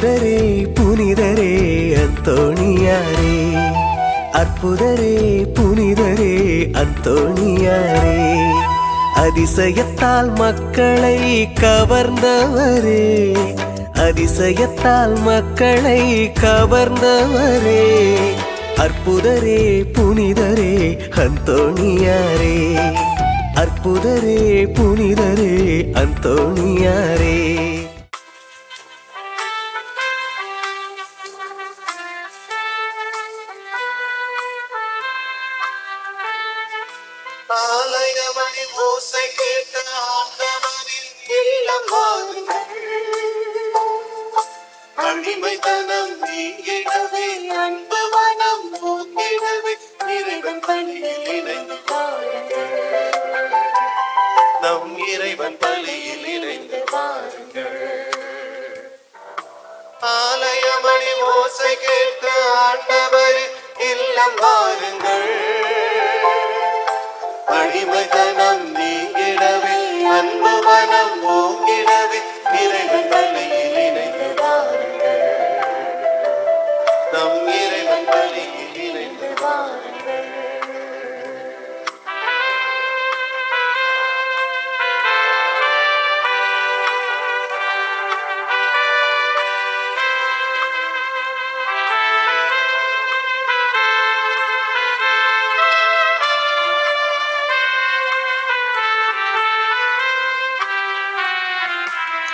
அற்புதரே புனிதரே அந்தோணியாரே, அற்புதரே புனிதரே அந்தோணியாரே, அதிசயத்தால் மக்களை கவர்ந்தவரே, அதிசயத்தால் மக்களை கவர்ந்தவரே, அற்புதரே புனிதரே அந்தோணியாரே, அற்புதரே புனிதரே அந்தோணியாரே. ஆலயமணி ஓசை கேட்ட ஆண்டவரின் இல்லம் வாருங்கள், அடிமைத்தனம் நீங்கிடவே அன்பு மனம் போக்கிடவே இறைவன் பலியில் இணைந்து வாருங்கள், நம் இறைவன் பலியில் இணைந்து வாருங்கள். ஆலயமணி ஓசை கேட்ட ஆண்டவரின் இல்லம் வாருங்கள், அடிமைத்தனம் நீங்கிடவே அன்பு மனம் ஓங்கிடவே இறைவன் பலியில் இணைந்து வாருங்கள், நம் இறைவன் பலியில் இணைந்து வாருங்கள்.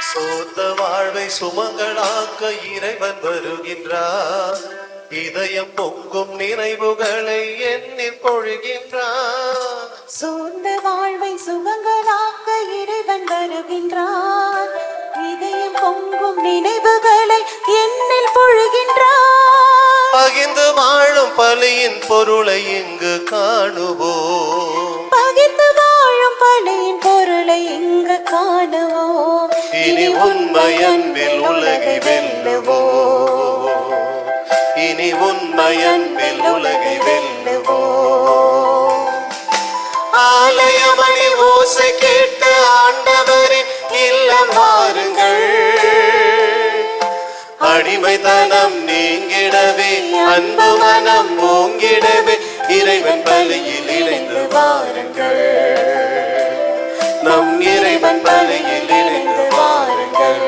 சோர்ந்த வாழ்வை சுமங்களாக்க இறைவன் வருகின்றார், இதயம் பொங்கும் நினைவுகளை எண்ணில் பொழுகின்றார். சோர்ந்த வாழ்வை சுமங்களாக்க இறைவன் வருகின்றார், இதயம் பொங்கும் நினைவுகளை எண்ணில் பொழுகின்றார். பகிர்ந்து வாழும் பலியின் பொருளை இங்கு காணுவோம், பகிர்ந்து வாழும் பலியின் பொருளை இங்கு காணுவோம். இனி உண்மை அன்பில் உலகை வெல்லுவோம், இனி உண்மை அன்பில் உலகை வெல்லுவோம். ஆலயமணி ஓசை கேட்டு ஆண்டவரின் இல்லம் வாருங்கள், அடிமைத்தனம் நீங்கிடவே அன்பு மனம் ஓங்கிடவே இறைவன் பலியில் இணைந்து வாருங்கள், நம் இறைவன் பலியில் இணைந்து வாருங்கள்.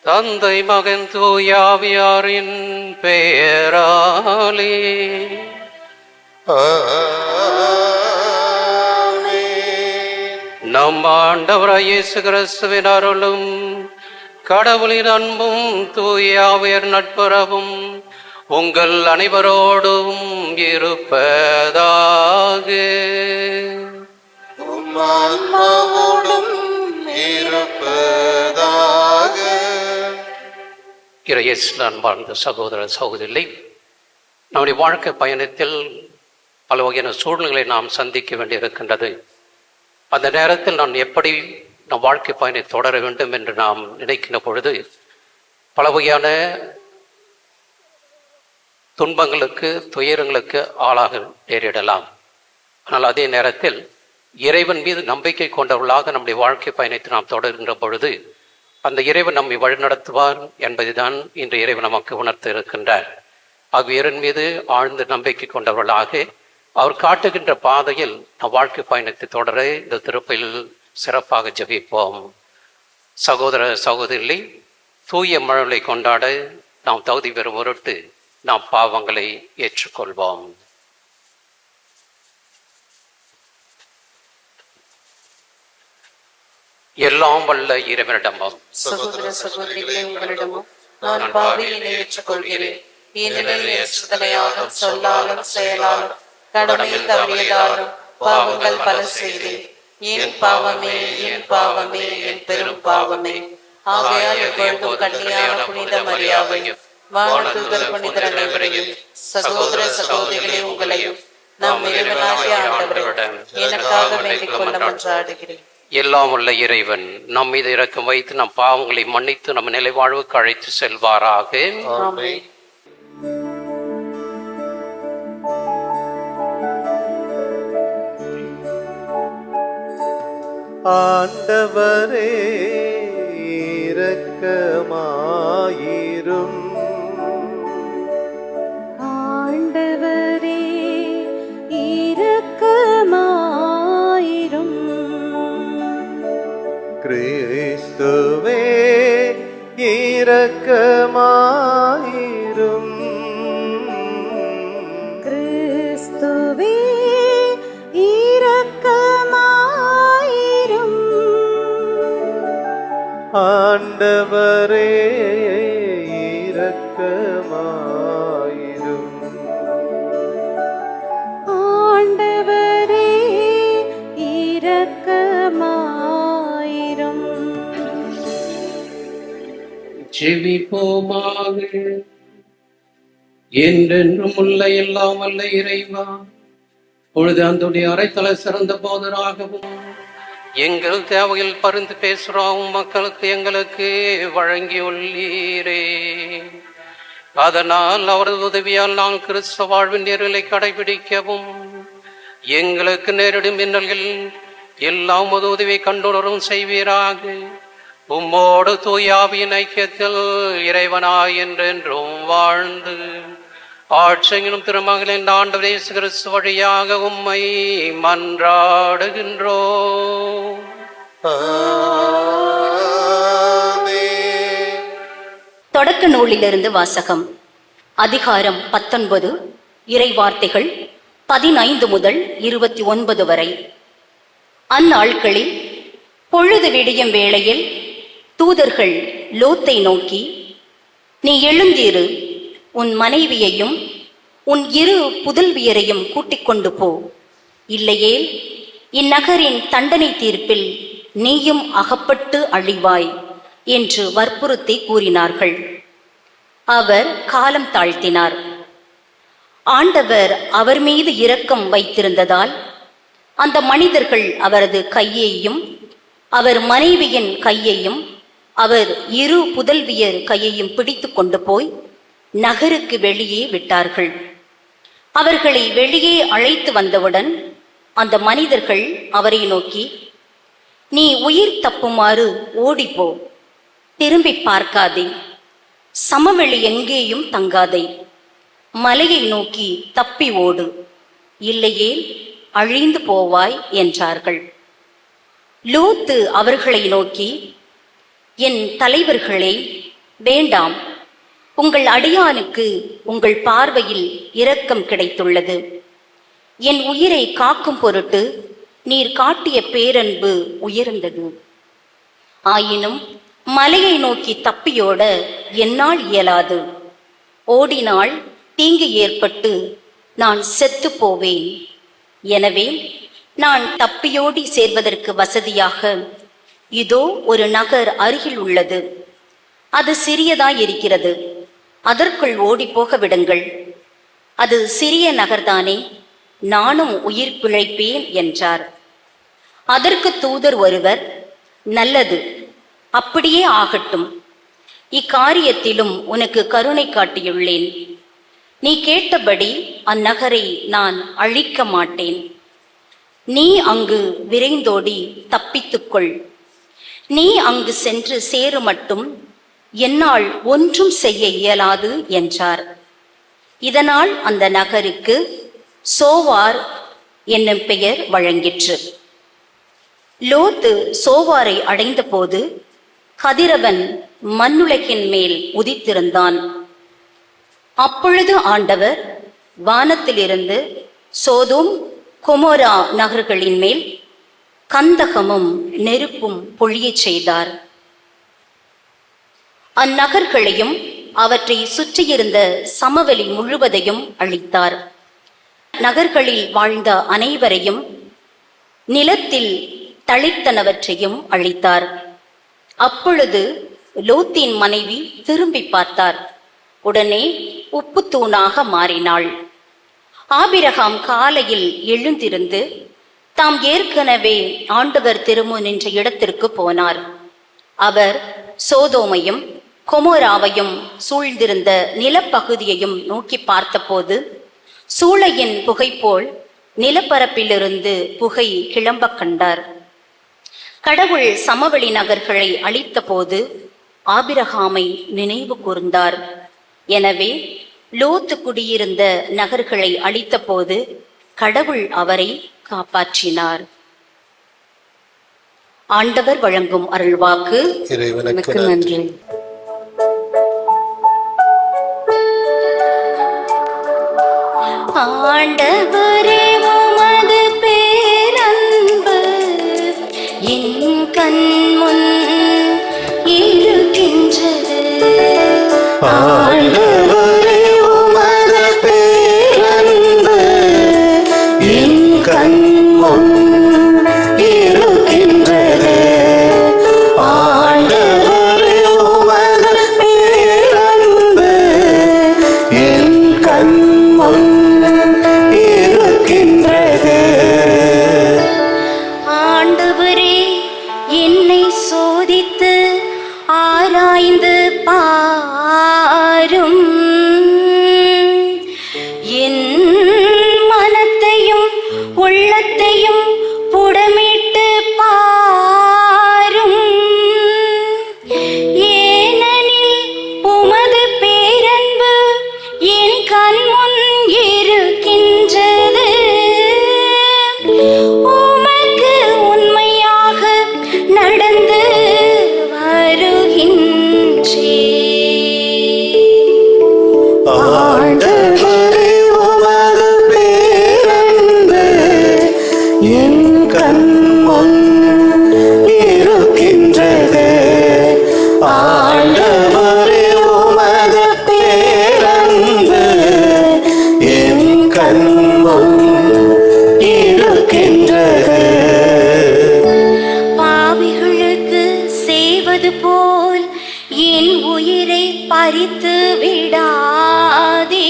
தந்தை மகன் தூயாவியாரின் பெயராலே நம் ஆண்டவராய் இயேசு கிறிஸ்துவின் அருளும் கடவுளின் அன்பும் தூயாவியர் நட்புறவும் உங்கள் அனைவரோடும் இருப்பதாக. ஆன்மாவோடும் இருப்பதாக. இறையேசுவில் அன்பார்ந்த சகோதர சகோதரி, நம்முடைய வாழ்க்கை பயணத்தில் பல வகையான சூழ்நிலைகளை நாம் சந்திக்க வேண்டியிருக்கின்றது. அந்த நேரத்தில் நான் எப்படி நம் வாழ்க்கை பயணத்தை தொடர வேண்டும் என்று நாம் நினைக்கின்ற பொழுது பல வகையான துன்பங்களுக்கு துயரங்களுக்கு ஆளாக நேரிடலாம். ஆனால் அதே நேரத்தில் இறைவன் மீது நம்பிக்கை கொண்டவர்களாக நம்முடைய வாழ்க்கை பயணத்தை நாம் தொடர்கின்ற பொழுது அந்த இறைவன் நம்மை வழிநடத்துவார் என்பதுதான் இன்று இறைவன் நமக்கு உணர்த்த இருக்கின்றார். ஆகிய இறைவன் மீது ஆழ்ந்த நம்பிக்கை கொண்டவர்களாக அவர் காட்டுகின்ற பாதையில் நம் வாழ்க்கை பயணத்தை தொடர இந்த திருப்பலில் சிறப்பாக ஜெபிப்போம். சகோதர சகோதரி, தூய மழலை கொண்டாட நாம் தகுதி பெறும் பொருட்டு நாம் பாவங்களை ஏற்றுக்கொள்வோம். எல்லாம் வல்ல இறைவனிடமும் சகோதர சகோதரிகளே, உங்களிடமும் நான் பாவியினை ஏற்றுக்கொள்கிறேன். ஏனெனில் சிந்தனையாலும் சொல்லாலும் செயலாலும் கடமையில் தவறியதாலும் பாவங்கள் பல செய்தேன். என் பாவமே, என் பாவமே, என் பெரும் பாவமே. ஆகையால் எப்பொழுதும் கன்னியான புனித மரியாதையும் வானதூதர் புனிதர் அனைவரையும் சகோதர சகோதரிகளே உங்களையும் நம் இறைவனாகிய ஆண்டவரிடம் எனக்காக வேண்டிக் கொள்ள மன்றாடுகிறேன். எல்லாம் உள்ள இறைவன் நம் மீது இரக்கம் வைத்து நம் பாவங்களை மன்னித்து நம் நிலை வாழ்வுக்கு அழைத்து செல்வாராக. ஆமென். ஆண்டவரே இரக்கமாயிரும். ஆண்டவரே இரக்கமாயிரும். கிறிஸ்துவே இரக்கமாயிரும். கிறிஸ்துவே இரக்கமாயிரும். ஆண்டவரே இரக்கமாயிரும். ஆண்டவரே இரக்கமாயிரும். ஜெபிப்போமாக. என்றென்றும் உள்ள எல்லாம் வல்ல இறைவா, பொழுது அந்துடைய அரைத்தலை சிறந்த போதராகவும் எங்கள் தேவையில் பரிந்து பேசுகிறோம் மக்களுக்கு எங்களுக்கு வழங்கியுள்ளீரே. அதனால் அவரது உதவியால் நாங்கள் கிறிஸ்தவ வாழ்வின் நேர்களை கடைபிடிக்கவும் எங்களுக்கு நேரிடும் மின்னல்கள் எல்லாம் உமது உதவியை கண்டுணரும் செய்வீராக. உம்மோடு தூயாவின் ஐக்கியத்தில் இறைவனாய் என்றென்றும் வாழ்ந்து ஆட்சியிலும் திருமகளின் ஆண்டவர் இயேசு கிறிஸ்து வழியாக உம்மை மன்றாடுகின்றோம். தொடக்க நூலிலிருந்து வாசகம். அதிகாரம் 19, இறைவார்த்தைகள் 15 முதல் 29 வரை. அந்நாட்களில் பொழுது விடியும் வேளையில் தூதர்கள் லோத்தை நோக்கி, நீ எழுந்தீரு, உன் மனைவியையும் உன் 2 புதல்வியரையும் கூட்டிக் கொண்டு போ, இல்லையேல் இந்நகரின் தண்டனை தீர்ப்பில் நீயும் அகப்பட்டு அழிவாய் என்று வற்புறுத்தி கூறினார்கள். அவர் காலம் தாழ்த்தினார். ஆண்டவர் அவர் மீது இரக்கம் வைத்திருந்ததால் அந்த மனிதர்கள் அவரது கையையும் அவர் மனைவியின் கையையும் அவர் 2 புதல்வியர் கையையும் பிடித்து கொண்டு போய் நகருக்கு வெளியே விட்டார்கள். அவர்களை வெளியே அழைத்து வந்தவுடன் அந்த மனிதர்கள் அவரை நோக்கி, நீ உயிர் தப்புமாறு ஓடிப்போ, திரும்பி பார்க்காதே, சமவெளி எங்கேயும் தங்காதே, மலையை நோக்கி தப்பி ஓடு, இல்லையேல் அழிந்து போவாய் என்றார்கள். லோத்து அவர்களை நோக்கி, என் தலைவர்களே, வேண்டாம், உங்கள் அடியானுக்கு உங்கள் பார்வையில் இரக்கம் கிடைத்துள்ளது. என் உயிரை காக்கும் பொருட்டு நீர் காட்டிய பேரன்பு உயர்ந்தது. ஆயினும் மலையை நோக்கி தப்பியோட என்னால் இயலாது. ஓடினால் தீங்கு ஏற்பட்டு நான் செத்து போவேன். எனவே நான் தப்பியோடி சேர்வதற்கு வசதியாக இதோ ஒரு நகர் அருகில் உள்ளது. அது சிறியதாயிருக்கிறது, அதற்குள் ஓடி போக விடுங்கள். அது சிறிய நகர்தானே, நானும் உயிர் பிழைப்பேன் என்றார். அதற்கு தூதர் ஒருவர், நல்லது, அப்படியே ஆகட்டும். இக்காரியத்திலும் உனக்கு கருணை காட்டியுள்ளேன். நீ கேட்டபடி அந்நகரை நான் அழிக்க மாட்டேன். நீ அங்கு விரைந்தோடி தப்பித்துக்கொள். நீ அங்கு சென்று சேரு மட்டும் என்னால் ஒன்றும் செய்ய இயலாது என்றார். இதனால் அந்த நகருக்கு சோவார் என்னும் பெயர் வழங்கிற்று. லோத்து சோவாரை அடைந்த போது கதிரவன் மண்ணுலகின் மேல் உதித்திருந்தான். அப்பொழுது ஆண்டவர் வானத்திலிருந்து சோதோம் கொமோரா நகர்களின் மேல் கந்தகமும் நெருப்பும் பொழியச் செய்தார். அந்நகர்களையும் அவற்றை சுற்றியிருந்த சமவெளி முழுவதையும் அழித்தார். நகர்களில் வாழ்ந்த அனைவரையும் நிலத்தில் தளித்தனவற்றையும் அழித்தார். அப்பொழுது லோத்தின் மனைவி திரும்பி பார்த்தார். உடனே உப்பு தூணாக மாறினாள். ஆபிரகாம் காலையில் எழுந்திருந்து தாம் ஏற்கனவே ஆண்டவர் திருமுன் நின்ற இடத்திற்கு போனார். அவர் சோதோமையும் கொமோராவையும் சூழ்ந்திருந்த நிலப்பகுதியையும் நோக்கி பார்த்தபோது சூளையின் புகை போல் நிலப்பரப்பிலிருந்து புகை கிளம்ப கண்டார். கடவுள் சமவெளி நகர்களை அழித்தபோது ஆபிரகாமை நினைவு கூர்ந்தார். எனவே லோத்து குடியிருந்த நகர்களை அழித்தபோது கடவுள் அவரை காப்பாற்றினார். ஆண்டவர் வழங்கும் அருள்வாக்கு. இறைவனுக்கு நன்றி. ஆண்டவரே உமது பேரன்பு என் கண்முன் இருக்கின்றது. ஆண்டவரே உமது பேரன்பு என் கண்முன் இருக்கின்றது. ஆண்டவரே உமது பேரன்பு என் கண்முன் இருக்கின்றது. ஆண்டவரே என்னை சோதித்து ஆராய்ந்து பாரும். என் மனத்தையும் உள்ளத்தையும் புடமிட்டு பாரும். ஏனெனில் உமது பேரன்பு என் கண்முன் இருக்கின்றது. உமக்கு உண்மையாக நடந்து வருகின்றேன். ஆண்டவரே உமது பேரன்பு என் கண்முன் இருக்கின்றது. ஆண்டவரே உமது பேரன்பு என் கண்முன் இருக்கின்றது. பாவிகளுக்கு செய்வது போல் என் உயிரை பறித்து விடாதே.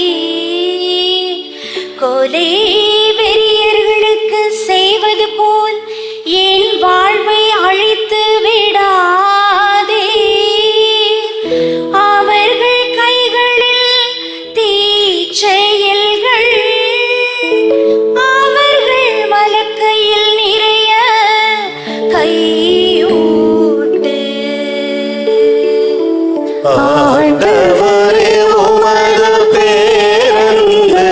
கொலை வெறியர்களுக்கு செய்வது போல் என் வாழ்வை அழித்து விடாதே. அவர்கள் கைகளில் தீச்செயல்கள், அவர்கள் வலக்கையில் நிறைய கையூட்டு. ஆண்டவரே உமது பேரன்பு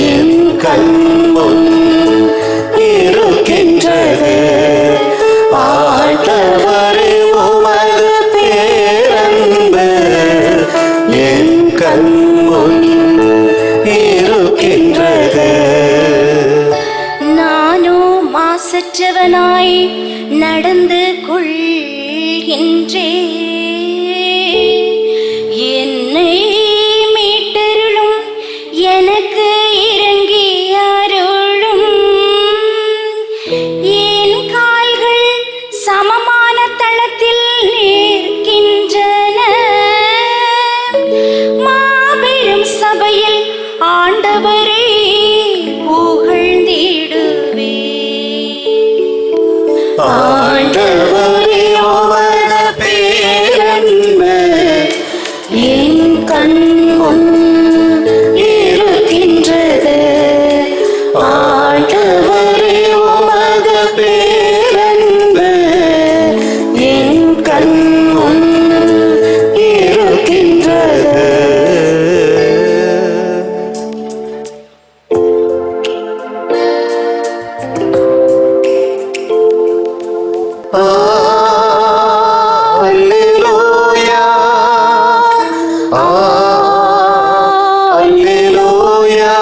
என் கண்முன் இருக்கின்றது. ஆண்டவரே உமது பேரன்பு என் கண்முன் இருக்கின்றது. நானோ மாசற்றவனாய் நடந்து கொள்கின்றேன். என்னை மீட்டருளும், எனக்கு இறங்கி அருளும். என் கால்கள் சமமான தளத்தில் நிற்கின்றன. மாபெரும் சபையில் ஆண்டவரே புகழ்ந்திடுவே. ஆண்டவரே உமது பேரன்பு என் கண்முன் இருக்கின்றது. ஆண்டவரே உமது பேரன்பு என் கண்முன் இருக்கின்றது. Alleluia, Alleluia,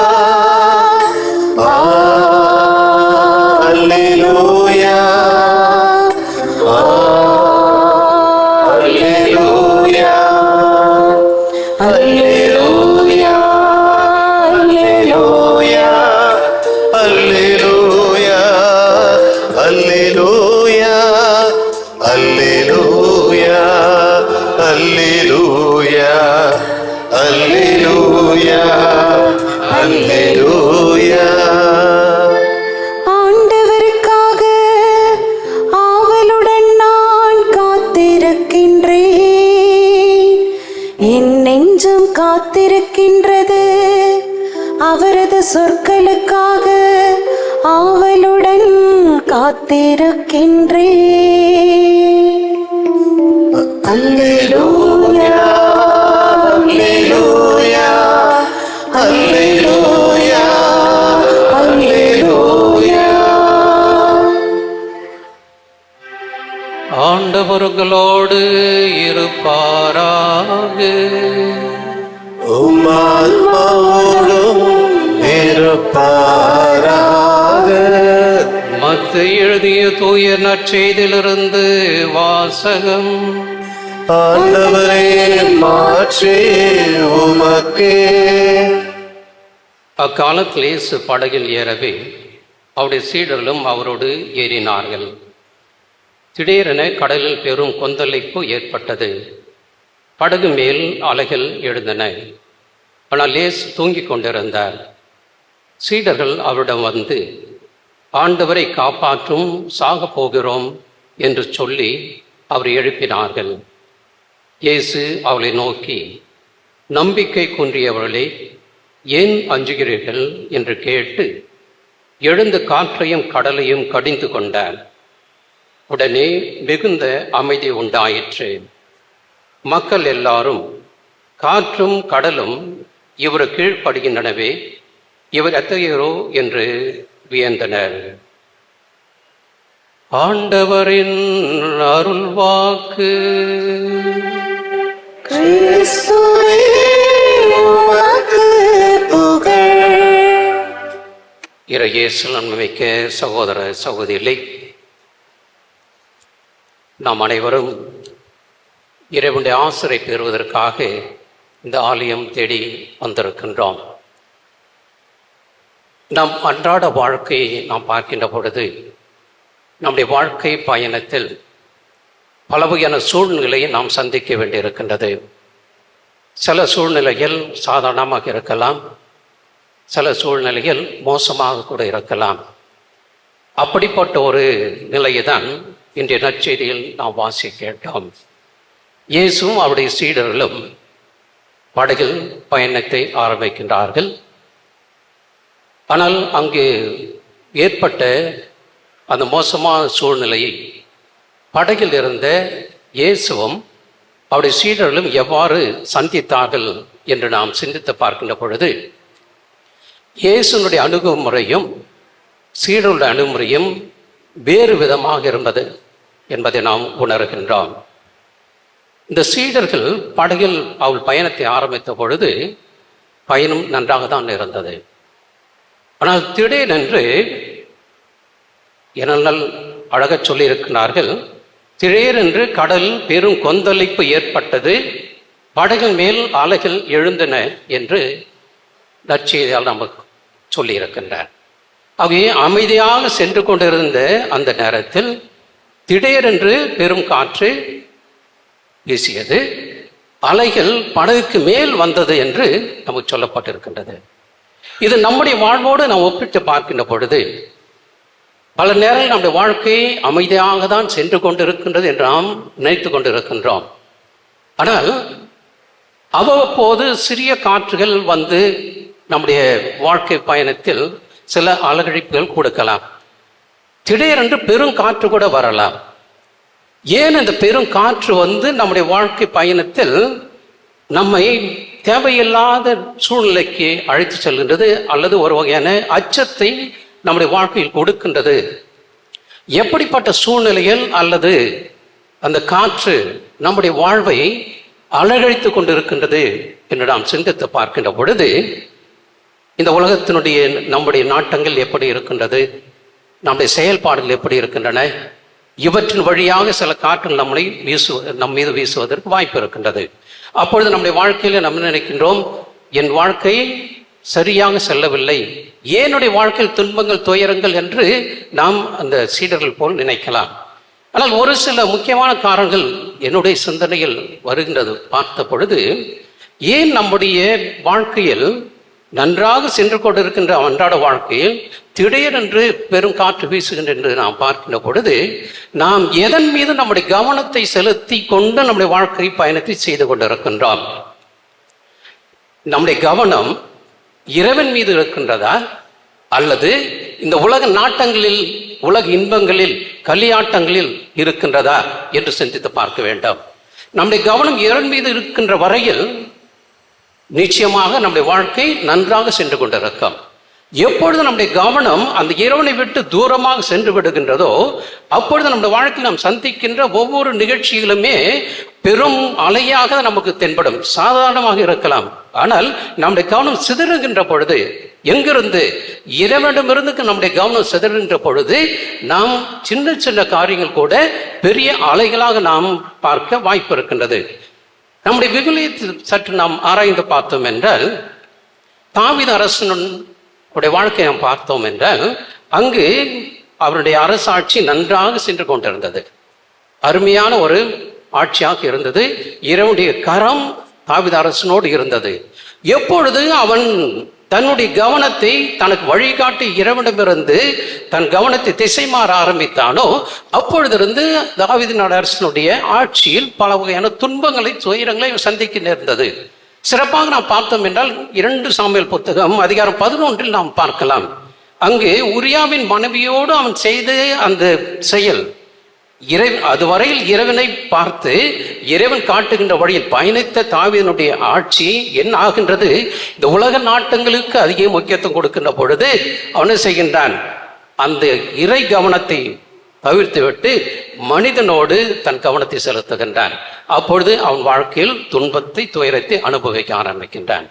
Alleluia, Alleluia, Alleluia, Alleluia, Alleluia, Alleluia, Alleluia, Alleluia, Alleluia. ஆண்டவருக்காக ஆவலுடன் நான் காத்திருக்கின்றேன். என் நெஞ்சம் காத்திருக்கின்றது. அவரது சொற்களுக்காக ஆவலுடன் காத்திருக்கின்றே. அல்லேலூயா அல்லேலூயா அல்லேலூயா அல்லேலூயா. ஆண்டவர்களோடு இருப்பாராக. உம்மாத்மாவோடும் இருப்பாராக. மத்தேயு எழுதிய தூய நற்செய்தியிலிருந்து வாசகம். ஆண்டவரே, மாற்றி உமக்கே. அக்காலத்தில் இயேசு படகில் ஏறவே அவருடைய சீடர்களும் அவரோடு ஏறினார்கள். திடீரென கடலில் பெரும் கொந்தளிப்பு ஏற்பட்டது. படகு மேல் அலைகள் எழுந்தன. ஆனால் இயேசு தூங்கிக் கொண்டிருந்தார். சீடர்கள் அவரிடம் வந்து, ஆண்டவரை காப்பாற்றும், சாக போகிறோம் என்று சொல்லி அவரை எழுப்பினார்கள். இயேசு அவளை நோக்கி, நம்பிக்கை குன்றியவர்களே, ஏன் அஞ்சுகிறீர்கள் என்று கேட்டு எழுந்த காற்றையும் கடலையும் கடிந்து கொண்டார். உடனே மிகுந்த அமைதி உண்டாயிற்று. மக்கள் எல்லாரும் காற்றும் கடலும் இவர் கீழ்ப்படுகின்றனவே, இவர் எத்தகையோரோ என்று வியந்தனர். ஆண்டவரின் அருள்வாக்கு. கிறிஸ்துவே உமக்கு புகழ். இறையேசுவில் அன்புமிக்க சகோதர சகோதரிகளே, நாம் அனைவரும் இறைவனுடைய ஆசிரை பெறுவதற்காக இந்த ஆலயம் தேடி வந்திருக்கின்றோம். நம் அன்றாட வாழ்க்கையை நாம் பார்க்கின்ற பொழுது நம்முடைய வாழ்க்கை பயணத்தில் பல வகையான சூழ்நிலையை நாம் சந்திக்க வேண்டியிருக்கின்றது. சில சூழ்நிலைகள் சாதாரணமாக இருக்கலாம், சில சூழ்நிலைகள் மோசமாக கூட இருக்கலாம். அப்படிப்பட்ட ஒரு நிலையை தான் இன்றைய நற்செய்தியில் நாம் வாசி கேட்டோம். இயேசுவும் அவருடைய சீடர்களும் படகில் பயணத்தை ஆரம்பிக்கின்றார்கள். ஆனால் அங்கு ஏற்பட்ட அந்த மோசமான சூழ்நிலையை படகில் இருந்த இயேசுவும் அவருடைய சீடர்களும் எவ்வாறு சந்தித்தார்கள் என்று நாம் சிந்தித்து பார்க்கின்ற பொழுது, இயேசுனுடைய அணுகுமுறையும் சீடர்களுடைய அணுகுமுறையும் வேறு விதமாக இருந்தது என்பதை நாம் உணர்கின்றோம். இந்த சீடர்கள் படகில் அவள் பயணத்தை ஆரம்பித்த பொழுது பயணம் நன்றாக தான் இருந்தது. ஆனால் திடீரென்று என்னென்ன அழகச் சொல்லியிருக்கிறார்கள், திடீரென்று கடல் பெரும் கொந்தளிப்பு ஏற்பட்டது, படகின் மேல் அலைகள் எழுந்தன என்று நற்செய்தியால் நமக்கு சொல்லியிருக்கின்றார். ஆகவே அமைதியாக சென்று கொண்டிருந்த அந்த நேரத்தில் திடீரென்று பெரும் காற்று வீசியது, அலைகள் படகுக்கு மேல் வந்தது என்று நமக்கு சொல்லப்பட்டிருக்கின்றது. இது நம்முடைய வாழ்வோடு நாம் ஒப்பிட்டு பார்க்கின்ற பொழுது பல நேரங்கள் நம்முடைய வாழ்க்கை அமைதியாக தான் சென்று கொண்டிருக்கின்றது என்று நாம் நினைத்து கொண்டிருக்கின்றோம். ஆனால் அவ்வப்போது சிறிய காற்றுகள் வந்து நம்முடைய வாழ்க்கை பயணத்தில் சில அலகழிப்புகள் கொடுக்கலாம். திடீரென்று பெரும் காற்று கூட வரலாம். ஏன் இந்த பெரும் காற்று வந்து நம்முடைய வாழ்க்கை பயணத்தில் நம்மை தேவையில்லாத சூழ்நிலைக்கு அழைத்து செல்கின்றது, அல்லது ஒரு வகையான அச்சத்தை நம்முடைய வாழ்க்கையில் கொடுக்கின்றது? எப்படிப்பட்ட சூழ்நிலைகள் அல்லது அந்த காற்று நம்முடைய வாழ்வை அலகழித்து கொண்டிருக்கின்றது என்று நாம் சிந்தித்து பார்க்கின்ற பொழுது, இந்த உலகத்தினுடைய நம்முடைய நாட்டங்கள் எப்படி இருக்கின்றது, நம்முடைய செயல்பாடுகள் எப்படி இருக்கின்றன, இவற்றின் வழியாக சில காற்றுகள் நம் மீது வீசுவதற்கு வாய்ப்பு இருக்கின்றது. அப்பொழுது நம்முடைய வாழ்க்கையில் நம்ம நினைக்கின்றோம், என் வாழ்க்கை சரியாக செல்லவில்லை, ஏனுடைய வாழ்க்கையில் துன்பங்கள் துயரங்கள் என்று நாம் அந்த சீடர்கள் போல் நினைக்கலாம். ஆனால் ஒரு சில முக்கியமான காரணங்கள் என்னுடைய சிந்தனையில் வருகின்றது. பார்த்த பொழுது, ஏன் நம்முடைய வாழ்க்கையில் நன்றாக சென்று கொண்டிருக்கின்ற அன்றாட வாழ்க்கையில் திடீரென்று பெரும் காற்று வீசுகின்ற என்று நாம் பார்க்கின்ற பொழுது, நாம் எதன் மீது நம்முடைய கவனத்தை செலுத்தி கொண்டு நம்முடைய வாழ்க்கை பயணத்தை செய்து கொண்டிருக்கின்றோம்? நம்முடைய கவனம் இறைவன் மீது இருக்கின்றதா, அல்லது இந்த உலக நாட்டங்களில், உலக இன்பங்களில், களியாட்டங்களில் இருக்கின்றதா என்று சிந்தித்து பார்க்க வேண்டும். நம்முடைய கவனம் இறைவன் மீது இருக்கின்ற வரையில் நிச்சயமாக நம்முடைய வாழ்க்கை நன்றாக சென்று கொண்டிருக்கும். எப்பொழுது நம்முடைய கவனம் அந்த இறைவனை விட்டு தூரமாக சென்று விடுகின்றதோ அப்பொழுது நம்முடைய வாழ்க்கையில் நாம் சந்திக்கின்ற ஒவ்வொரு நிகழ்ச்சிகளுமே பெரும் அலையாக நமக்கு தென்படும். சாதாரணமாக இருக்கலாம், ஆனால் நம்முடைய கவனம் சிதறுகின்ற பொழுது, எங்கிருந்து இறைவனிடமிருந்து நம்முடைய கவனம் சிதறுகின்ற பொழுது நாம் சின்ன சின்ன காரியங்கள் கூட பெரிய அலைகளாக நாம் பார்க்க வாய்ப்பு இருக்கின்றது. நம்முடைய விவிலியத்தில் சற்று நாம் ஆராய்ந்து பார்த்தோம் என்றால், தாவீது அரசனுடைய வாழ்க்கையை நாம் பார்த்தோம் என்றால், அங்கு அவருடைய அரசாட்சி நன்றாக சென்று கொண்டிருந்தது. அருமையான ஒரு ஆட்சியாக இருந்தது. இறைவனுடைய கரம் தாவீது அரசனோடு இருந்தது. எப்பொழுது அவன் தன்னுடைய கவனத்தை தனக்கு வழிகாட்டி இறைவனிடமிருந்து தன் கவனத்தை திசை மாற ஆரம்பித்தானோ அப்பொழுதிருந்து தாவீது அரசனுடைய ஆட்சியில் பல வகையான துன்பங்களை, துயரங்களை சந்திக்க நேர்ந்தது. சிறப்பாக நாம் பார்த்தோம் என்றால் 2 சாமுவேல் புத்தகம் அதிகாரம் 11 நாம் பார்க்கலாம். அங்கு உரியாவின் மனைவியோடு அவன் செய்த அந்த செயல், அதுவரையில் இறைவனை பார்த்து இறைவன் காட்டுகின்ற வழியில் பயணித்த தாவீதினுடைய ஆட்சி என்ன ஆகின்றது? இந்த உலக நாட்டங்களுக்கு அதிக முக்கியத்துவம் கொடுக்கின்ற பொழுது அவன் செய்கின்றான், அந்த இறை கவனத்தை தவிர்த்து விட்டு மனிதனோடு தன் கவனத்தை செலுத்துகின்றான். அப்பொழுது அவன் வாழ்க்கையில் துன்பத்தை, துயரத்தை அனுபவிக்க ஆரம்பிக்கின்றான்.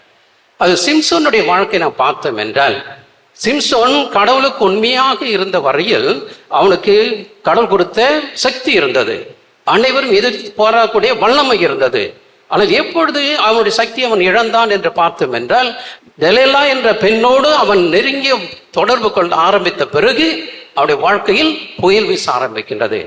அது சிம்சோனுடைய வாழ்க்கை நாம் பார்த்தோம் என்றால், சிம்சோன் கடவுளுக்கு உண்மையாக இருந்த வரையில் அவனுக்கு கடவுள் கொடுத்த சக்தி இருந்தது, அனைவரும் எதிர்த்து போராடக்கூடிய வல்லமை இருந்தது. ஆனால் எப்பொழுது அவனுடைய சக்தி அவன் இழந்தான் என்று பார்த்தோம் என்றால், தெலேலா என்ற பெண்ணோடு அவன் நெருங்கிய தொடர்பு கொள்ள ஆரம்பித்த பிறகு அவனுடைய வாழ்க்கையில் புயல் வீச ஆரம்பிக்கின்றது.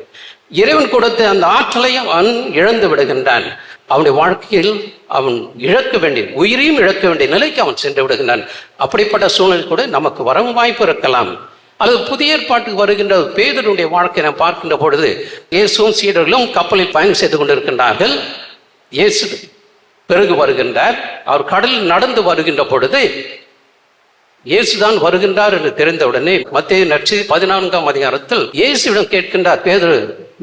இறைவன் கொடுத்த அந்த ஆற்றலை அவன் இழந்து விடுகின்றான். அவனுடைய வாழ்க்கையில் அவன் இழக்க வேண்டிய, உயிரையும் இழக்க வேண்டிய நிலைக்கு அவன் சென்று விடுகின்றான். அப்படிப்பட்ட சூழ்நிலை கூட நமக்கு வர வாய்ப்பு இருக்கலாம். அல்லது புதிய ஏற்பாட்டுக்கு வருகின்ற பேதுருடைய வாழ்க்கையை நாம் பார்க்கின்ற பொழுது, இயேசுவும் சீடர்களும் கப்பலில் பயணம் செய்து கொண்டிருக்கின்றார்கள். இயேசு பிறகு வருகின்றார். அவர் கடலில் நடந்து வருகின்ற பொழுது இயேசுதான் வருகின்றார் என்று தெரிந்தவுடனே மத்தேயு நற்செய்தி 14ஆம் அதிகாரத்தில் இயேசுவிடம் கேட்கின்றார், பேதுரு,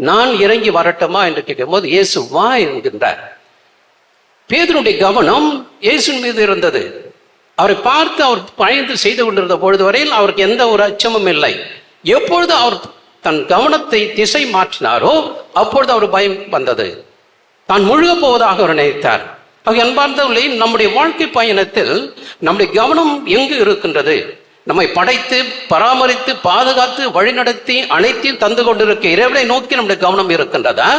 நான் இறங்கி வரட்டுமா என்று கேட்கும்போது இயேசு வா என்கின்றார். பேதுருடைய கவனம் இயேசுவின் மீது இருந்தது. அவரை பார்த்து அவர் பயந்து செய்து கொண்டிருந்த பொழுது வரையில் அவருக்கு எந்த ஒரு அச்சமும் இல்லை. எப்பொழுது அவர் தன் கவனத்தை திசை மாற்றினாரோ அப்பொழுது அவர் பயம் வந்தது. தான் முழுக போவதாக அவர் நினைத்தார். அன்பார்ந்தவர்களே, நம்முடைய வாழ்க்கை பயணத்தில் நம்முடைய கவனம் எங்கு இருக்கின்றது? நம்மை படைத்து பராமரித்து பாதுகாத்து வழிநடத்தி அனைத்தையும் தந்து கொண்டிருக்க இறைவனை நோக்கி நம்முடைய கவனம் இருக்கின்றதா?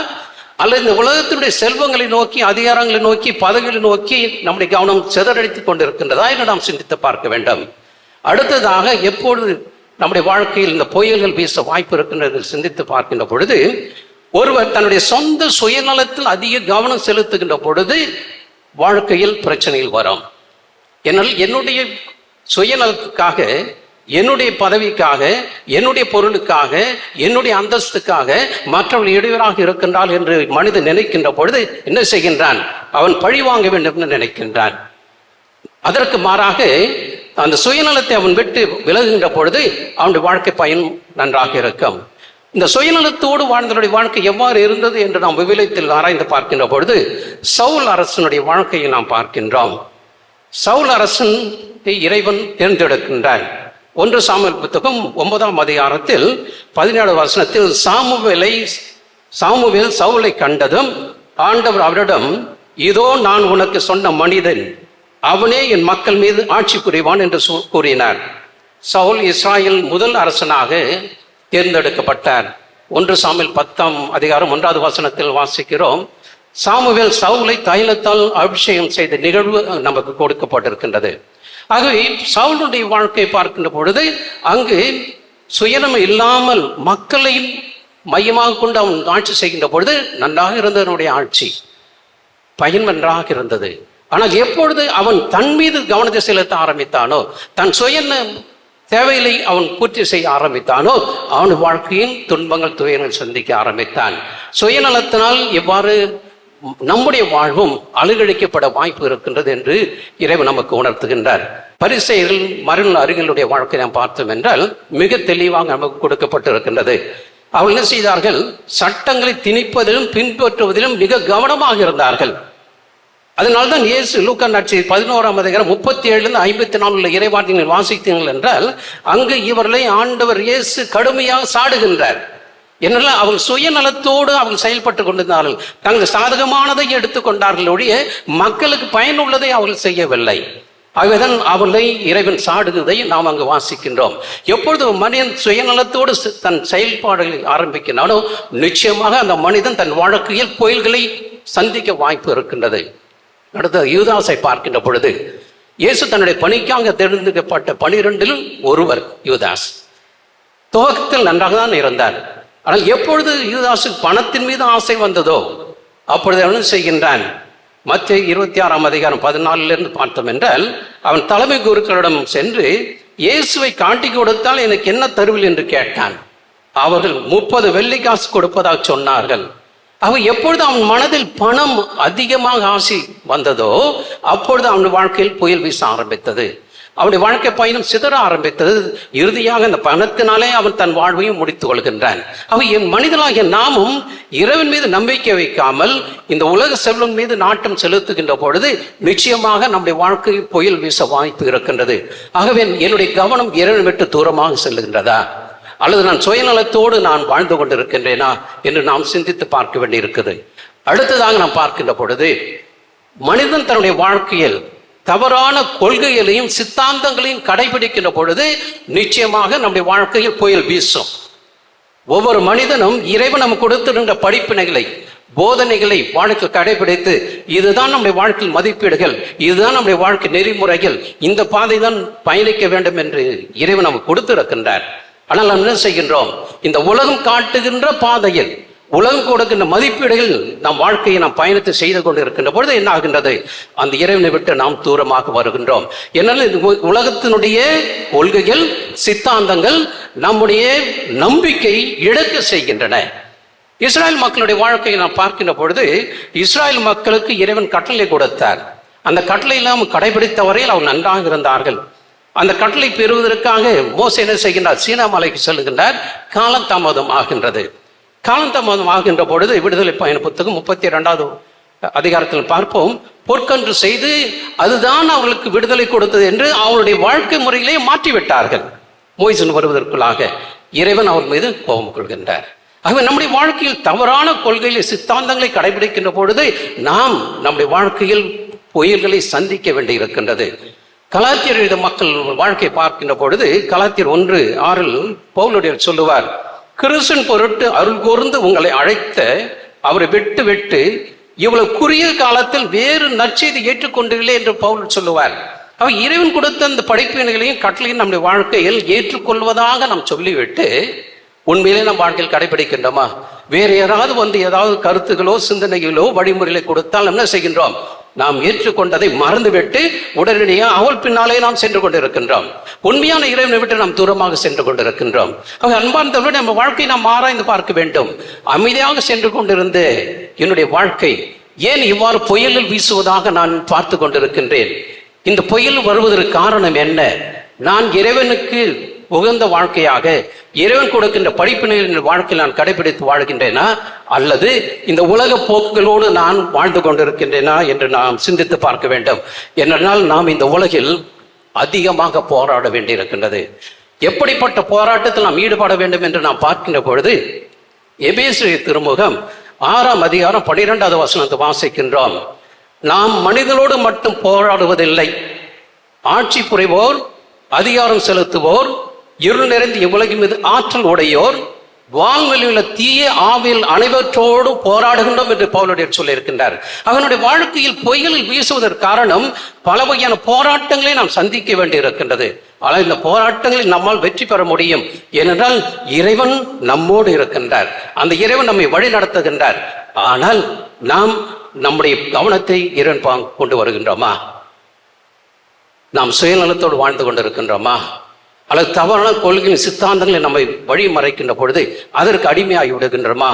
அல்லது இந்த உலகத்தினுடைய செல்வங்களை நோக்கி, அதிகாரங்களை நோக்கி, பதவிகளை நோக்கி நம்முடைய கவனம் சிதறடித்துக் கொண்டிருக்கின்றதா என்று நாம் சிந்தித்து பார்க்க வேண்டும். அடுத்ததாக, எப்பொழுது நம்முடைய வாழ்க்கையில் இந்த புயல்கள் வீச வாய்ப்பு இருக்கின்றது சிந்தித்து பார்க்கின்ற பொழுது, ஒருவர் தன்னுடைய சொந்த சுயநலத்தில் அதிக கவனம் செலுத்துகின்ற பொழுது வாழ்க்கையில் பிரச்சனைகள் வரும். என்னால் என்னுடைய சுயநலத்துக்காக, என்னுடைய பதவிக்காக, என்னுடைய பொருளுக்காக, என்னுடைய அந்தஸ்துக்காக மற்றவர்கள் இடையூறாக இருக்கின்றால் என்று மனிதன் நினைக்கின்ற பொழுது என்ன செய்கின்றான்? அவன் பழி வாங்க வேண்டும் என்று நினைக்கின்றான். அதற்கு மாறாக அந்த சுயநலத்தை அவன் விட்டு விலகுகின்ற பொழுது அவனுடைய வாழ்க்கை பயன் நன்றாக இருக்கும். இந்த சுயநலத்தோடு வாழ்ந்தவருடைய வாழ்க்கை எவ்வாறு இருந்தது என்று நாம் விவிலியத்தில் ஆராய்ந்து பார்க்கின்ற பொழுது சவுல் அரசனுடைய வாழ்க்கையை நாம் பார்க்கின்றோம். சவுல் அரசனை இறைவன் தேர்ந்தெடுக்கின்றார். 1 சாமுவேல் புத்தகம் 9ஆம் அதிகாரத்தில் 17 வசனத்தில், சாமுவேல் சவுலை கண்டதும் ஆண்டவர் அவரிடம், இதோ நான் உனக்கு சொன்ன மனிதன், அவனே என் மக்கள் மீது ஆட்சி புரிவான் என்று கூறினார். சவுல் இஸ்ராயேல் முதல் அரசனாக தேர்ந்தெடுக்கப்பட்டார். 1 சாமுவேல் 10ஆம் அதிகாரம் 1வது வசனத்தில் வாசிக்கிறோம், சாமுவேல் சவுலை தைலத்தால் அபிஷேகம் செய்த நிகழ்வு நமக்கு கொடுக்கப்பட்டிருக்கின்றது. ஆகவே சவுலுடைய வாழ்க்கையை பார்க்கின்ற பொழுது அங்கு சுயநலம் இல்லாமல் மக்களை மையமாக கொண்டு அவன் ஆட்சி செய்கின்ற பொழுது நன்றாக இருந்ததனுடைய ஆட்சி பயன் நன்றாக இருந்தது. ஆனால் எப்பொழுது அவன் தன் மீது கவனத்தை செலுத்த ஆரம்பித்தானோ, தன் தேவைகளை அவன் பூர்த்தி செய்ய ஆரம்பித்தானோ, அவன் வாழ்க்கையின் துன்பங்கள், துயரங்கள் சந்திக்க ஆரம்பித்தான். சுயநலத்தினால் எவ்வாறு நம்முடைய வாழ்வும் அழுகழிக்கப்பட வாய்ப்பு இருக்கின்றது என்று இறைவன் நமக்கு உணர்த்துகின்றார். பரிசேயர்கள் மரண அருகிலுடைய வாழ்க்கை நாம் பார்த்தோம் என்றால் மிக தெளிவாக நமக்கு கொடுக்கப்பட்டிருக்கின்றது. அவர்கள் என்ன செய்தார்கள்? சட்டங்களை திணிப்பதிலும் பின்பற்றுவதிலும் மிக கவனமாக இருந்தார்கள். அதனால்தான் இயேசு லூக்கா நற்செய்தி 11:37-54 இறைவார்த்தைகளை வாசித்தீர்கள் என்றால் அங்கு இவர்களை ஆண்டவர் இயேசு கடுமையாக சாடுகின்றார். என்னெல்லாம் அவர்கள் சுயநலத்தோடு அவர்கள் செயல்பட்டு கொண்டிருந்தார்கள். தங்கள் சாதகமானதை எடுத்துக்கொண்டார்கள் ஒழிய மக்களுக்கு பயனுள்ளதை அவர்கள் செய்யவில்லை. ஆகவேதான் அவர்களை இறைவன் சாடுவதை நாம் அங்கு வாசிக்கின்றோம். எப்பொழுது மனிதன் சுயநலத்தோடு தன் செயல்பாடுகளை ஆரம்பிக்கிறானோ நிச்சயமாக அந்த மனிதன் தன் வாழ்க்கையில் புயல்களை சந்திக்க வாய்ப்பு இருக்கின்றது. அடுத்த யூதாசை பார்க்கின்ற பொழுது இயேசு தன்னுடைய பணிக்காக தேர்ந்தெடுக்கப்பட்ட 12 ஒருவர் யூதாஸ். துவக்கத்தில் நன்றாக தான் இருந்தார். ஆனால் எப்பொழுது யூதாஸுக்கு பணத்தின் மீது ஆசை வந்ததோ அப்பொழுது அவன் செய்கின்றான். மத்திய 26:14 பார்த்தோம் என்றால் அவன் தலைமை குருக்களிடம் சென்று இயேசுவை காட்டி கொடுத்தால் எனக்கு என்ன தருவில் என்று கேட்டான். அவர்கள் 30 வெள்ளிக்காசு கொடுப்பதாக சொன்னார்கள். எப்பொழுது அவன் மனதில் பணம் அதிகமாக ஆசை வந்ததோ அப்பொழுது அவன் வாழ்க்கையில் புயல் வீச ஆரம்பித்தது. அவனுடைய வாழ்க்கை பயணம் சிதற ஆரம்பித்தது. இறுதியாக அந்த பணத்தினாலே அவன் தன் வாழ்வையும் முடித்துக் கொள்கின்றான். என் மனிதனாகிய நாமும் இறைவன் மீது நம்பிக்கை வைக்காமல் இந்த உலக செல்வம் மீது நாட்டம் செலுத்துகின்ற பொழுது நிச்சயமாக நம்முடைய வாழ்க்கையில் புயல் வீச வாய்ப்பு இருக்கின்றது. ஆகவே என்னுடைய கவனம் இறைவன் விட்டு தூரமாக செல்லுகின்றதா அல்லது நான் சுயநலத்தோடு நான் வாழ்ந்து கொண்டிருக்கின்றேனா என்று நாம் சிந்தித்து பார்க்க வேண்டியிருக்குது. அடுத்ததாக நாம் பார்க்கின்ற பொழுது மனிதன் தன்னுடைய வாழ்க்கையில் தவறான கொள்கைகளையும் சித்தாந்தங்களையும் கடைபிடிக்கின்ற பொழுது நிச்சயமாக நம்முடைய வாழ்க்கையில் புயல் வீசும். ஒவ்வொரு மனிதனும் இறைவன் நமக்கு கொடுத்திருந்த படிப்பினைகளை போதனைகளை வாழ்க்கை கடைபிடித்து இதுதான் நம்முடைய வாழ்க்கை மதிப்பீடுகள், இதுதான் நம்முடைய வாழ்க்கை நெறிமுறைகள், இந்த பாதை தான் பயணிக்க வேண்டும் என்று இறைவன் நமக்கு கொடுத்திருக்கின்றார். ஆனால் நாம் என்ன செய்கின்றோம்? இந்த உலகம் காட்டுகின்ற பாதையில் உலகம் கொடுக்கின்ற மதிப்பீடுகள் நம் வாழ்க்கையை நாம் பயணத்தை செய்து கொண்டு இருக்கின்ற பொழுது என்ன ஆகின்றது? அந்த இறைவனை விட்டு நாம் தூரமாக வருகின்றோம். என்னால் உலகத்தினுடைய கொள்கைகள் சித்தாந்தங்கள் நம்முடைய நம்பிக்கை இழக்க செய்கின்றன. இஸ்ராயல் மக்களுடைய வாழ்க்கையை நாம் பார்க்கின்ற பொழுது இஸ்ராயல் மக்களுக்கு இறைவன் கட்டளை கொடுத்தார். அந்த கட்டளை எல்லாம் கடைபிடித்த வரையில் அவர் நன்றாக இருந்தார்கள். அந்த கட்டளை பெறுவதற்காக மோசே என்ன செய்கின்றார்? சீனா மலைக்கு செல்லுகின்றார். காலதாமதம் ஆகின்றது. காலந்தாமதம் ஆகின்ற பொழுது விடுதலை பயண புத்தகம் 32வது அதிகாரத்தில் பார்ப்போம். பொற்கன்று செய்து அதுதான் அவர்களுக்கு விடுதலை கொடுத்தது என்று அவருடைய வாழ்க்கை முறையிலே மாற்றிவிட்டார்கள். மோய்சன் வருவதற்குள்ளாக இறைவன் அவர் மீது கோபம் கொள்கின்றார். ஆகவே நம்முடைய வாழ்க்கையில் தவறான கொள்கைகளை சித்தாந்தங்களை கடைபிடிக்கின்ற பொழுது நாம் நம்முடைய வாழ்க்கையில் புயல்களை சந்திக்க வேண்டியிருக்கின்றது. கலாத்தியர் எழுத மக்கள் வாழ்க்கை பார்க்கின்ற பொழுது கலாத்தியர் 1:6 பவுலுடைய சொல்லுவார், கிறிஸ்துவின் பொருட்டு அருள் கூர்ந்து உங்களை அழைத்த அவரை விட்டு இவ்வளவு குறுகிய காலத்தில் வேறு நற்செய்தி ஏற்றுக்கொண்டீர்களே என்று பவுல் சொல்லுவார். அவர் இறைவன் கொடுத்த அந்த படிப்பினைகளையும் கட்டளையும் நம்முடைய வாழ்க்கையில் ஏற்றுக்கொள்வதாக நாம் சொல்லிவிட்டு உண்மையிலே நம் வாழ்க்கையில் கடைபிடிக்கின்றோமா? வேறு யாராவது ஏதாவது கருத்துகளோ சிந்தனைகளோ வழிமுறைகளை கொடுத்தால் என்ன செய்கின்றோம்? நாம் ஏற்றுக்கொண்டதை மறந்துவிட்டு உடனடியாக அவள் பின்னாலே நாம் சென்று கொண்டிருக்கின்றோம். உண்மையான இறைவனை விட்டு நாம் தூரமாக சென்று கொண்டிருக்கின்றோம். அன்பார்ந்தவர்களே, நம்ம வாழ்க்கையை நாம் ஆராய்ந்து பார்க்க வேண்டும். அமைதியாக சென்று கொண்டிருந்த என்னுடைய வாழ்க்கை ஏன் இவ்வாறு புயலில் வீசுவதாக நான் பார்த்து கொண்டிருக்கின்றேன்? இந்த புயல் வருவதற்கு காரணம் என்ன? நான் இறைவனுக்கு உகந்த வாழ்க்கையாக இறைவன் கொடுக்கின்ற படிப்பினைகளின் வாழ்க்கையில் நான் கடைபிடித்து வாழ்கின்றேனா அல்லது இந்த உலக போக்குகளோடு நான் வாழ்ந்து கொண்டிருக்கின்றேனா என்று நாம் சிந்தித்து பார்க்க வேண்டும். ஏனென்றால் நாம் இந்த உலகில் அதிகமாக போராட வேண்டியிருக்கின்றது. எப்படிப்பட்ட போராட்டத்தில் நாம் ஈடுபட வேண்டும் என்று நாம் பார்க்கின்ற பொழுது எபேசியர் திருமுகம் 6ஆம் அதிகாரம் 12வது வசனத்தை வாசிக்கின்றோம். நாம் மனிதனோடு மட்டும் போராடுவதில்லை, ஆட்சி புரிவோர், அதிகாரம் செலுத்துவோர், இருள் நிறைந்த இவ்வுலகின் மீது ஆற்றல் உடையோர், வான்வெளியுள்ள தீய ஆவியில் அனைவற்றோடு போராடுகின்றோம் என்று பவுலுடைய சொல்லியிருக்கின்றார். அவனுடைய வாழ்க்கையில் புயலில் வீசுவதற்கு காரணம் பல வகையான போராட்டங்களை நாம் சந்திக்க வேண்டி இருக்கின்றது. ஆனால் இந்த போராட்டங்களில் நம்மால் வெற்றி பெற முடியும். ஏனென்றால் இறைவன் நம்மோடு இருக்கின்றார். அந்த இறைவன் நம்மை வழி நடத்துகின்றார். ஆனால் நாம் நம்முடைய கவனத்தை இறைவன் கொண்டு வருகின்றோமா? நாம் சுயநலத்தோடு வாழ்ந்து கொண்டிருக்கின்றோமா? அல்லது தவறான கொள்கையின் சித்தாந்தங்களை நம்மை வழி மறைக்கின்ற பொழுது அதற்கு அடிமையாகி விடுகின்றோமா?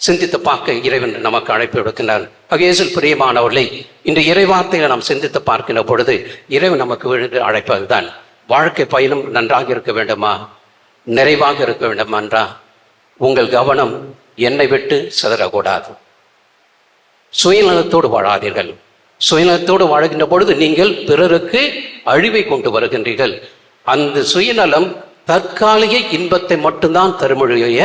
சிந்தித்து பார்க்க இறைவன் நமக்கு அழைப்பு விடுக்கின்றார். இயேசுவில் பிரியமானவர்களை, இந்த இறைவார்த்தையை நாம் சிந்தித்து பார்க்கின்ற பொழுது இறைவன் நமக்கு விழுந்து அழைப்பதுதான், வாழ்க்கை பயணம் நன்றாக இருக்க வேண்டுமா, நிறைவாக இருக்க வேண்டுமா என்றா உங்கள் கவனம் என்னை விட்டு சிதறக்கூடாது. சுயநலத்தோடு வாழாதீர்கள். சுயநலத்தோடு வாழ்கின்ற பொழுது நீங்கள் பிறருக்கு அழிவை கொண்டு வருகின்றீர்கள். அந்த சுயநலம் தற்காலிக இன்பத்தை மட்டும்தான் தருமொழிய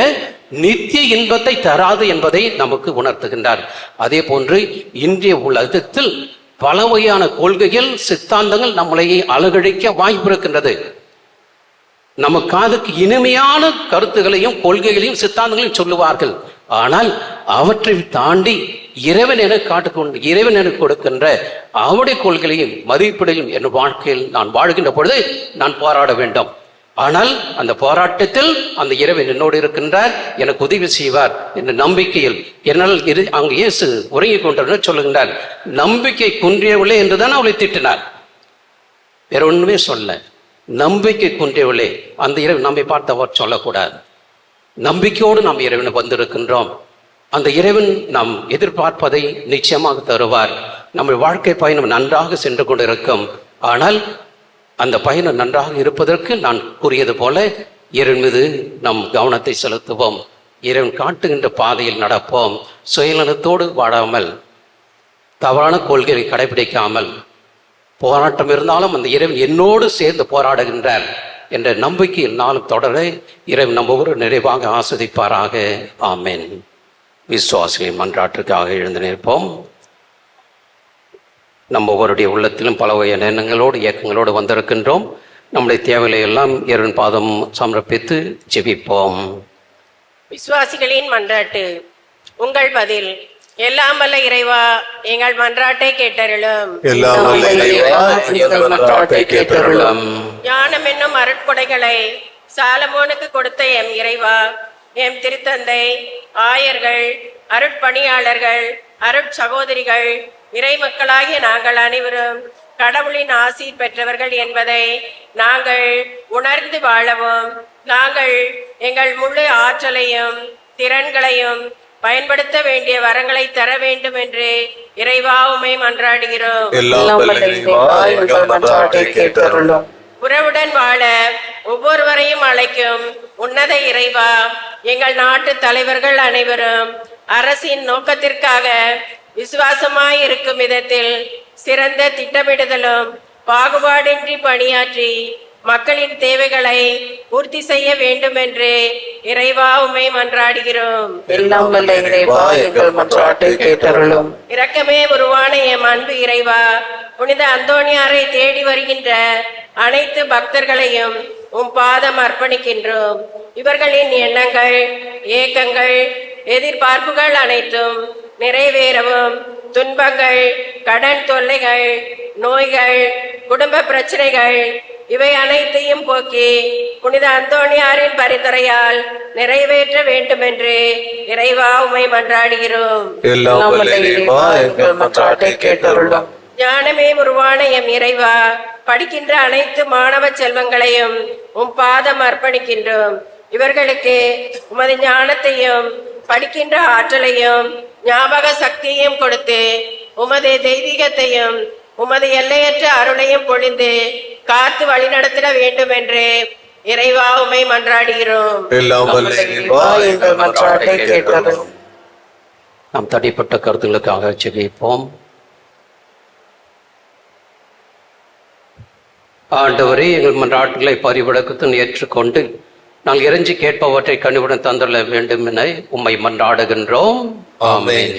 நித்திய இன்பத்தை தராது என்பதை நமக்கு உணர்த்துகின்றார். அதே போன்று இன்றைய உலகத்தில் பல வகையான கொள்கைகள், சித்தாந்தங்கள் நம்மளை அலகழிக்க வாய்ப்பு இருக்கின்றது. நம்ம காதுக்கு இனிமையான கருத்துகளையும் கொள்கைகளையும் சித்தாந்தங்களையும் சொல்லுவார்கள். ஆனால் அவற்றை தாண்டி இறைவன் என காட்டுக்கொண்டு இறைவன் எனக்கு கொடுக்கின்ற அவருடைய கொள்கைகளையும் மதிப்பீடையும் என் வாழ்க்கையில் நான் வாழ்கின்ற பொழுது நான் போராட வேண்டும். ஆனால் அந்த போராட்டத்தில் அந்த இறைவன் என்னோடு இருக்கின்றார், எனக்கு உதவி செய்வார் என்ற நம்பிக்கையில் என்னால் அங்கு இயேசு உறங்கிக் கொண்டவர் சொல்லுகின்றார், நம்பிக்கை குன்றியவில்லை என்றுதான் அவளை திட்டினார். வேற ஒண்ணுமே சொல்ல, நம்பிக்கை குன்றியவில்லை. அந்த இறைவன் நம்மை பார்த்து அவர் சொல்லக்கூடாது. நம்பிக்கையோடு நாம் இறைவனை வந்திருக்கின்றோம். அந்த இறைவன் நாம் எதிர்பார்ப்பதை நிச்சயமாக தருவார். நம்ம வாழ்க்கை பயணம் நன்றாக சென்று கொண்டிருக்கும். ஆனால் அந்த பயணம் நன்றாக இருப்பதற்கு நான் கூறியது போல இறைவன் மீது நம் கவனத்தை செலுத்துவோம். இறைவன் காட்டுகின்ற பாதையில் நடப்போம். சுயநலத்தோடு வாழாமல், தவறான கொள்கையை கடைபிடிக்காமல், போராட்டம் இருந்தாலும் அந்த இறைவன் என்னோடு சேர்ந்து போராடுகின்றார் என்ற நம்பிக்கையில் நாளும் தொடர இறைவன் நம்ம ஒரு நிறைவாக ஆஸ்வதிப்பாராக. ஆமென். விசுவாசிகளின் மன்றாட்டிற்காக எழுந்து நிற்போம். நம்ம ஒவ்வொருடைய உள்ளத்திலும் பல வகையான எண்ணங்களோடு இயக்கங்களோடு வந்திருக்கின்றோம். நம்முடைய தேவைகளை எல்லாம் இறைவன் பாதம் சமர்ப்பித்து ஜெபிப்போம். விசுவாசிகளின் மன்றாட்டு. உங்கள் பதில். எல்லாம் வல்ல இறைவா, எங்கள் மன்றாட்டை கேட்டருளும். எல்லாம் வல்ல இறைவா, எங்கள் மன்றாட்டை கேட்டருளும். ஞானம் என்னும் அருட்கொடைகளை சாலமோனுக்கு கொடுத்த எம் இறைவா, எம் திருத்தந்தை, ஆயர்கள், அருட்பணியாளர்கள், அருட்சகோதரிகள், இறை மக்களாகிய நாங்கள் அனைவரும் கடவுளின் ஆசி பெற்றவர்கள் என்பதை நாங்கள் உணர்ந்து வாழவும், நாங்கள் எங்கள் முழு ஆற்றலையும் திறன்களையும் பயன்படுத்த வேண்டிய வரங்களை தர வேண்டும் என்று இறைவா உம்மை மன்றாடுகிறோம். எல்லாம் வல்ல இறைவா, எங்கள் மன்றாட்டை கேட்டருளும். உறவுடன் வாழ ஒவ்வொருவரையும் அழைக்கும் உன்னத இறைவா, எங்கள் நாட்டு தலைவர்கள் அனைவரும் அரசின் நோக்கத்திற்காக விசுவாசமாய் இருக்கும் விதத்தில் சிறந்த திட்டமிடுதலும் பாகுபாடின்றி பணியாற்றி மக்களின் தேவைகளை பூர்த்தி செய்ய வேண்டும் என்று இறைவா உம்மை மன்றாடுகிறோம். எல்லாம் வல்ல இறைவா, எங்கள் மன்றாட்டை கேட்டருளும். இரக்கமே உருவான எம் அன்பு இறைவா, புனித அந்தோணியாரை தேடி வருகின்ற அனைத்து பக்தர்களையும் உம் பாதம் அர்ப்பணிக்கின்றோம். இவர்களின் எண்ணங்கள், ஏக்கங்கள், எதிர்பார்ப்புகள் அனைத்தும் நிறைவேறவும், துன்பங்கள், கடன் தொல்லைகள், நோய்கள், குடும்ப பிரச்சனைகள் இவை அனைத்தையும் போக்கி புனித அந்தோணியாரின் பரிந்துரையால் நிறைவேற்ற வேண்டும் என்று இறைவா உம்மை மன்றாடுகிறோம். எல்லாம் வல்ல இறைவா, எங்கள் மன்றாட்டை கேட்டருளும். ஞானமே உருவான எம் இறைவா, படிக்கின்ற அனைத்து மாணவ செல்வங்களையும் உம் பாதம் அர்ப்பணிக்கின்றோம். இவர்களுக்கு உமது ஞானத்தையும் படிக்கின்ற ஆற்றலையும் ஞாபக சக்தியையும் கொடுத்து உமது தெய்வீகத்தையும் உமது எல்லையற்ற அருளையும் பொழிந்து காத்து வழிநடத்திட வேண்டும் என்று இறைவா உம்மை மன்றாடுகிறோம். எல்லாம் வல்ல இறைவா, எங்கள் மன்றாட்டை கேட்டருளும். நாம் தனிப்பட்ட கருத்துக்களுக்காக ஜெபிப்போம். ஆண்டவரே, எங்கள் மன்றாட்டுகளை பரிவிளக்கத்துடன் ஏற்றுக்கொண்டு நாங்கள் இறைஞ்சி கேட்பவற்றை கனிவுடன் தந்துள்ள வேண்டும் என உம்மை மன்றாடுகின்றோம். ஆமென்.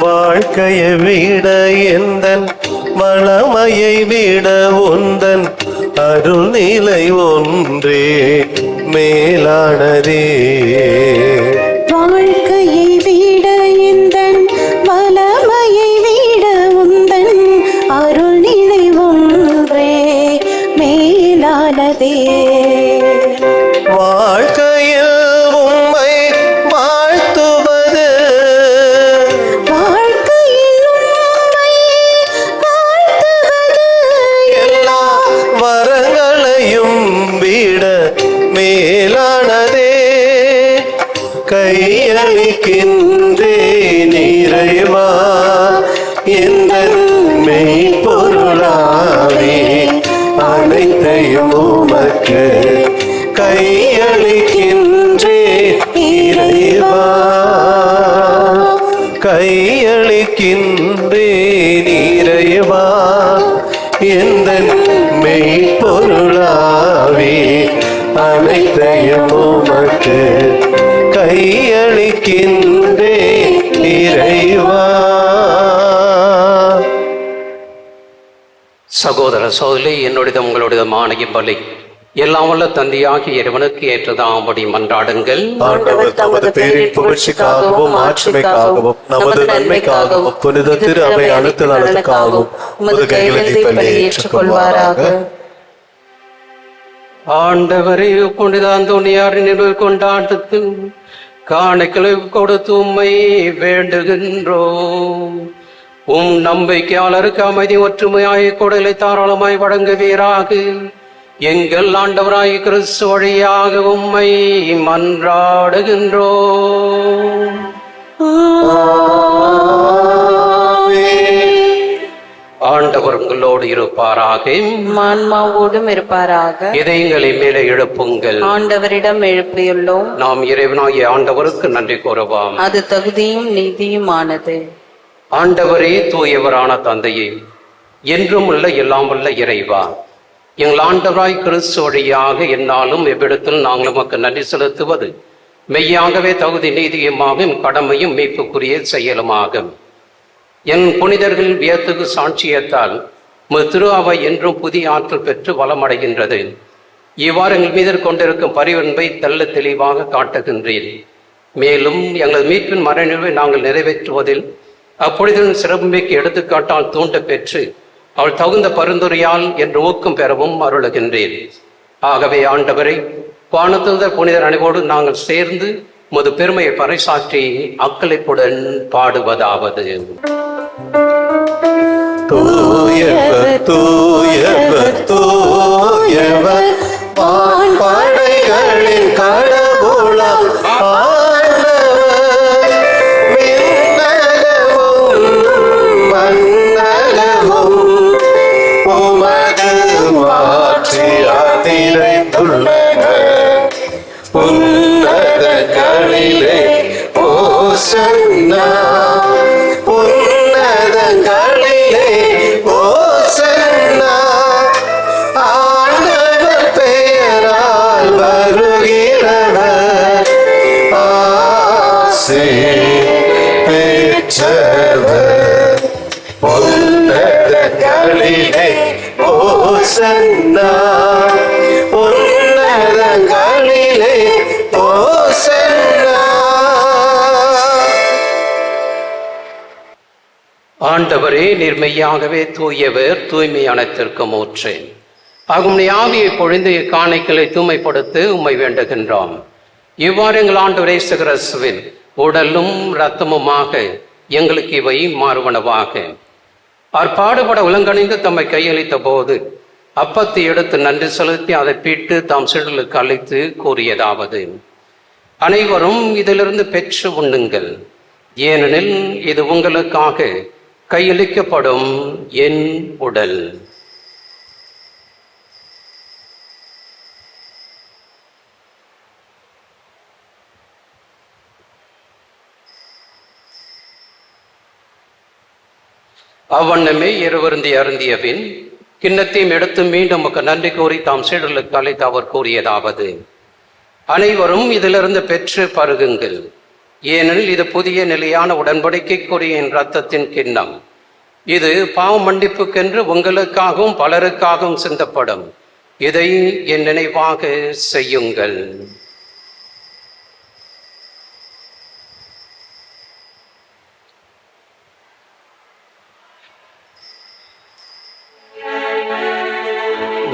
வாழ்க்கையை விட எந்தன் வளமையை விட உந்தன் அருள்நிலை ஒன்றே மேலானதே. வாழ்க்கையை விட எந்தன் வளமையை விட உந்தன் அருள்நிலை ஒன்றே மேலானதே. வாழ்க்கையில் உம்மை வாழ்த்துவது கையளிக்கின்றேன் இறைவா எந்தன் மெய்ப்பொருளாவே அனைத்தையும் உமக்கு கையளிக்கின்றேன் இறைவா கையளிக்கின்றேன் இறைவா எந்தன் மெய்ப்பொருளாவே அனைத்தையும் உமக்கு கையளிக்கின்றேன் இறைவா. சகோதர சோதரி, என்னுடைய உங்களுடைய மானியம் பலி எல்லாம் வல்ல தந்தையாகி இறைவனுக்கு ஏற்றதாம்படி மன்றாடுங்கள். ஆண்டவர் தமது பேரின் புகழ்ச்சிக்காகவும் ஆட்சிமைக்காகவும் நமது நன்மைக்காகவும் புனித திரு அவை அனைத்து நலனுக்காகவும் உமது கைகளில் ஏற்றுக்கொள்வாராக. ஆண்டவரை புனித அந்தோனியாரின் நினைவு கொண்டாட்டத்து காணிக்களை கொடுத்து உம்மை வேண்டுகின்றோம். நம்பிக்கையாளருக்கு அமைதி ஒற்றுமையாய் கொடலை தாராளமாய் வழங்குவீராக. எங்கள் ஆண்டவராய் கிறிஸ்து வழியாக உம்மை மன்றாடுகின்றோம். ஆண்டவர் உங்களோடு இருப்பாராக, ஆன்மாவோடும் இருப்பாராக. இதயங்களை மேலே எழுப்புங்கள். ஆண்டவரிடம் எழுப்பியுள்ளோம். நாம் இறைவனாகிய ஆண்டவருக்கு நன்றி கூறுவோம். அது தகுதியும் நீதியுமானது. ஆண்டவரே, தூயவரான தந்தையே, என்றும் உள்ள எல்லாம் உள்ள இறைவா, எங்கள் ஆண்டவராய் கிறிஸ்து வழியாக என்னாலும் எவ்விடத்தில் நாங்கள் உமக்கு நன்றி செலுத்துவது மெய்யாகவே தகுதி நீதியுமாகும், கடமையும் மீட்புக்குரிய செயலுமாகும். என் புனிதர்கள் வியத்துக்கு சாட்சியத்தால் திரு அவை என்றும் புதிய ஆற்றல் பெற்று வளமடைகின்றது. இவ்வாறு எங்கள் மீது கொண்டிருக்கும் பரிவன்பை தெல்ல தெளிவாக காட்டுகின்றேன். மேலும் எங்கள் மீட்பின் மறைநிலை நாங்கள் நிறைவேற்றுவதில் அப்புனிதன் சிறப்புமிக்க எடுத்துக்காட்டால் தூண்ட பெற்று அவள் தகுந்த பரிந்துரையால் என்று ஊக்கம் பெறவும் அருளுகின்றேன். ஆகவே ஆண்டவரை, வானத்துதர் புனிதர் அனைவோடு நாங்கள் சேர்ந்து உமது பெருமையை பறைசாற்றி அக்களிப்புடன் பாடுவதாவது: தூயவர் தூயவர் தூயவர் வான்படைகளின் கடவுளாம் ஆண்டவர், விண்ணகமும் மண்ணகமும் உமது மாட்சியால் நிறைந்துள்ளன. உன்னதங்களிலே ஓசன்னா, உன்னதங்களிலே ஓசன்னா. ஆண்டவர் பெயரால் வருகிறவர் ஆசி பெற்றவர். உன்னதங்களிலே ஓசன்னா, உன்னதங்களிலே ஓசன்னா. ஆண்டவரே, நீர்மையாகவே தூயவர், தூய்மை அனைத்திற்கும் ஊற்று. ஆகும் ஆவியை பொழிந்து இக்காணிக்களை தூய்மைப்படுத்த உம்மை வேண்டுகின்றோம். இவ்வாறு எங்கள் ஆண்டவரே கிறிஸ்துவின் உடலும் இரத்தமுமாக எங்களுக்கு இவை மாறுவனவாக. அவர் பாடுபட உலங்கணிந்து தம்மை கையளித்த போது அப்பத்தை எடுத்து நன்றி செலுத்தி அதை பீட்டு தாம் சீடர்களுக்கு அழைத்து கூறியதாவது: அனைவரும் இதிலிருந்து பெற்று உண்ணுங்கள், ஏனெனில் இது உங்களுக்காக கையளிக்கப்படும் என் உடல். அவ்வண்ணமே இருவருந்தி அருந்திய பின் கிண்ணத்தையும் எடுத்து மீண்டும் நமக்கு நன்றி கூறி தாம் சீடர்களுக்கு அழைத்து அவர் கூறியதாவது: அனைவரும் இதிலிருந்து பெற்று பருகுங்கள், ஏனெனில் இது புதிய நிலையான உடன்படிக்கைக்குரிய என் இரத்தத்தின் கிண்ணம். இது பாவ மன்னிப்புக்கென்று உங்களுக்காகவும் பலருக்காகவும் சிந்தப்படும். இதை என் நினைவாக செய்யுங்கள்.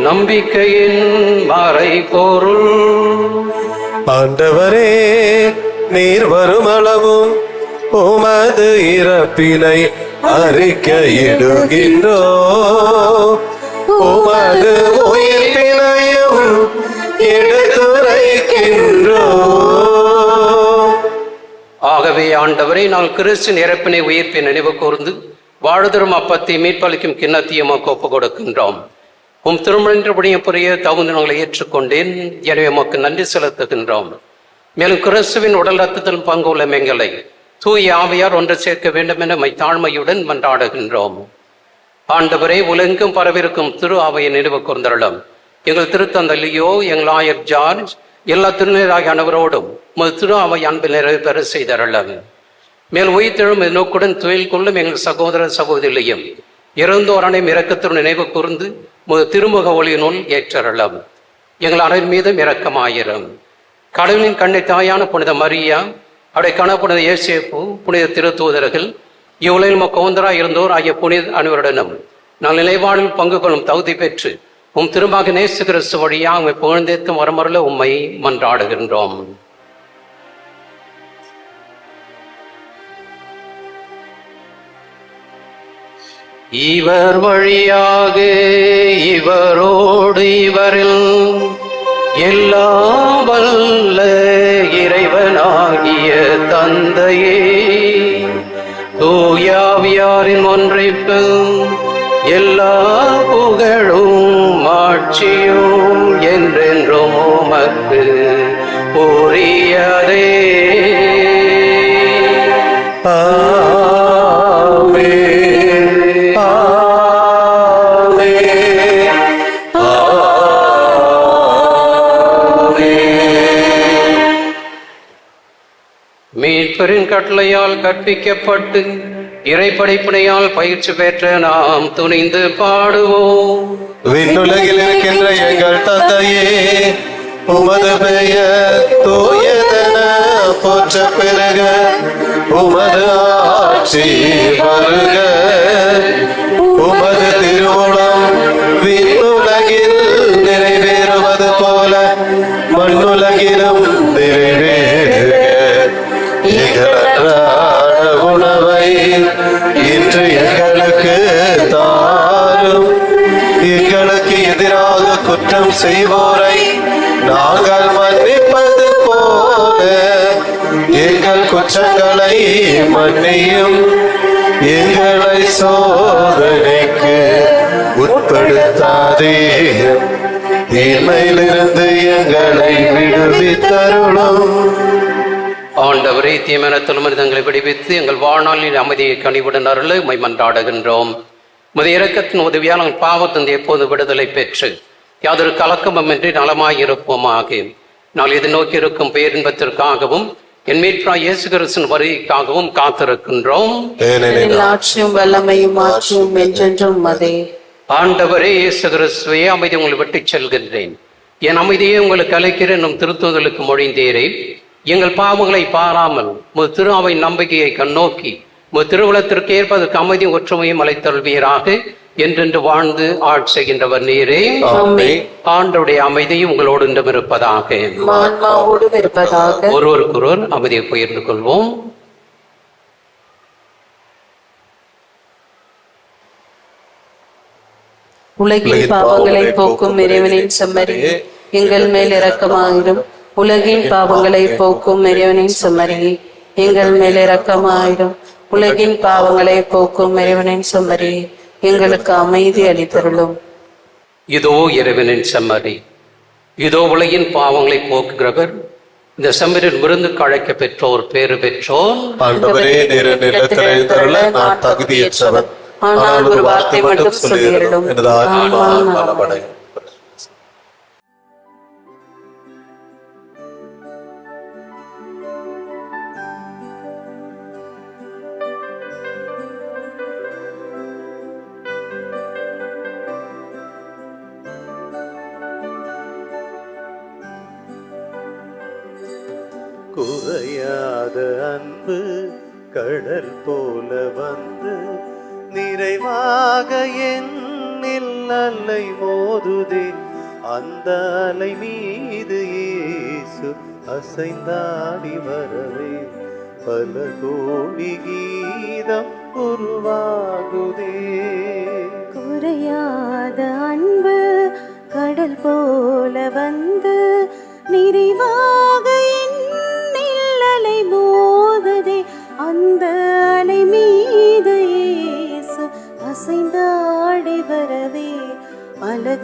நம்பிக்கையின் மறைபொருள். ஆண்டவரே, நீர் வருமளவும் உமது இறப்பினை அறிக்கையிடுகின்றோ, உமது உயிர்ப்பினையும் எடுத்துரைக்கின்றோ. ஆகவே ஆண்டவரை நாங்கள் கிறிஸ்தின் இறப்பினை உயிர்ப்பை நினைவு கூர்ந்து வாழ்தரும் அப்பத்தை மீட்பளிக்கும் கிண்ணத்தையும் ஒப்பு கொடுக்கின்றோம். உம் திருமணத்தின்படிய புரிய தகுந்த நாங்களை ஏற்றுக்கொண்டேன். எனவே உமக்கு நன்றி செலுத்துகின்றோம். மேலும் கிறிஸ்துவின் உடல் ரத்தத்தில் பங்கு உள்ள எங்களை தூய ஆவியார் ஒன்று சேர்க்க வேண்டும் என தாழ்மையுடன் மன்றாடுகின்றோம். ஆண்டவரே, உலகெங்கும் பரவிருக்கும் திரு ஆவையை நினைவு கூர்ந்தருளும். எங்கள் திருத்தந்தை லியோ, எங்கள் ஆயர் ஜார்ஜ், எல்லா திருநீராகிய அனைவரோடும் திரு அவை அன்பில் நிறைவு பெற செய்தருளும். மேல் உயிர்த்தெழும் நோக்குடன் தொழில் கொள்ளும் எங்கள் சகோதர சகோதரியும் இறந்தோரனை இரக்கத்துடன் நினைவு கூர்ந்து திருமுக ஒளியினுள் ஏற்றருளும். எங்கள் அனைவர் மீதும் இரக்கமாயிரும். கடவுளின் கண்ணை தாயான புனித மரியா, அவருடைய கணவர் புனித யோசேப்பு, புனித திருத்தூதர்கள், இவ்வுலகில் கவுந்தராய் இருந்தோர் ஆகிய புனித அனைவருடனும் நாங்கள் நிலைவாழ்வில் பங்கு கொள்ளும் தகுதி பெற்று உம் திரும்ப நேசு கிறிஸ்து வழியா உம்மை புகழ்ந்தேத்தும் வரமருள உம்மை மன்றாடுகின்றோம். இவர் வழியாக இவரோடு இவரில் எல்லாம் வல்ல இறைவனாகிய தந்தையே, தூயாவியாரின் ஒன்றைப்பு எல்லா புகழும் ஆட்சியும் என்றென்றும் உமக்கு உரியதே. மீட்பரின் கட்டளையால் கற்பிக்கப்பட்டு இறைப்படைப்பினையால் பயிற்சி பெற்ற நாம் துணிந்து பாடுவோம். விண்ணுலகில் இருக்கின்ற எங்கள் தந்தையே, உமது பெயர் தூயதென போற்ற பெருக, உமது ஆட்சி வருக, உமது திருவுளம் விண்ணுலகில் நிறைவேறுவது போல மண்ணுலகிலும் நிறைவேறுக. உணவை இன்று எங்களுக்கு தாரும். எங்களுக்கு எதிராக குற்றம் செய்வோரை நாங்கள் மன்னிப்பது போல எங்கள் குற்றங்களை மன்னியும். எங்களை சோதனைக்கு உட்படுத்தாதேயும், தீமையிலிருந்து எங்களை விடுவித்தருளும். ஆண்டவரே, தீமனத்திலும் மனிதங்களை விடுவித்து எங்கள் வாழ்நாளின் அமைதியை கனிவுடன் அருள உம்மை மன்றாடுகின்றோம். உமது இரக்கத்தின் உதவியால் நாங்கள் பாவத்திலிருந்து எப்போது விடுதலை பெற்று யாதொரு கலக்கமின்றி நலமாயிருப்போமாக. நாங்கள் எதிர்நோக்கி இருக்கும் பேரின்பத்திற்காகவும் என் மீட்பராகிய இயேசு கிறிஸ்துவின் வருகைக்காகவும் காத்திருக்கின்றோம். ஆட்சியும் வல்லமையும் ஆட்சியும் என்றென்றும் அதே. ஆண்டவரே இயேசு கிறிஸ்துவே, அமைதி உங்களை விட்டுச் செல்கின்றேன், என் அமைதியை உங்களுக்கு அளிக்கிறேன் என்னும் திருத்தூதலுக்கு மொழிந்தீரே. எங்கள் பாவங்களை பாராமல் உமது திரு அவை நம்பிக்கையை கண்ணோக்கி உமது திருவுளத்திற்கு ஏற்பதற்கு அமைதியும் ஒற்றுமையும் அளித்தருள்வீராக. என்றென்று வாழ்ந்து ஆட்சி செய்கின்றவர் நீரே. ஆண்டவருடைய அமைதியும் உங்களோடு இருப்பதாக. ஒருவருக்கொருவர் அமைதியை பகிர்ந்து கொள்வோம். உலகின் பாவங்களை போக்கும் இறைவனின் செம்மறியே, எங்கள் மேல் இரக்கமாயிரும். உலகின் பாவங்களை போக்கும் இறைவனின் செம்மறியே, எங்கள் மேல் இரக்கமாயிரும். உலகின் பாவங்களை போக்கும் இறைவனின் செம்மறியே, எங்களுக்கு அமைதி அளித்தருளும். இதோ இறைவனின் செம்மறி, இதோ உலகின் பாவங்களை போக்குகிறவர். இந்த செம்மறியின் விருந்துக்கு அழைக்க பெற்றோர் பேறு பெற்றோர். ஆண்டவரே, நீர் நிலத்தில் எழுந்தருள நான் தகுதியற்றவன், ஆனால் ஒரு வார்த்தை மட்டும் சொல்லியிருடும், எனது ஆன்மா நலமடையும். குறையாத அன்பு கடல் போல வந்து நிறைவாக என்னில் அலை மோதுதே. அந்த அலை மீது இயேசு அசைந்தாடி வரவே பல கோடி கீதம் உருவாகுதே. குறையாத அன்பு கடல் போல வந்து நிறைவாக என்னில் அலை மோதுதே.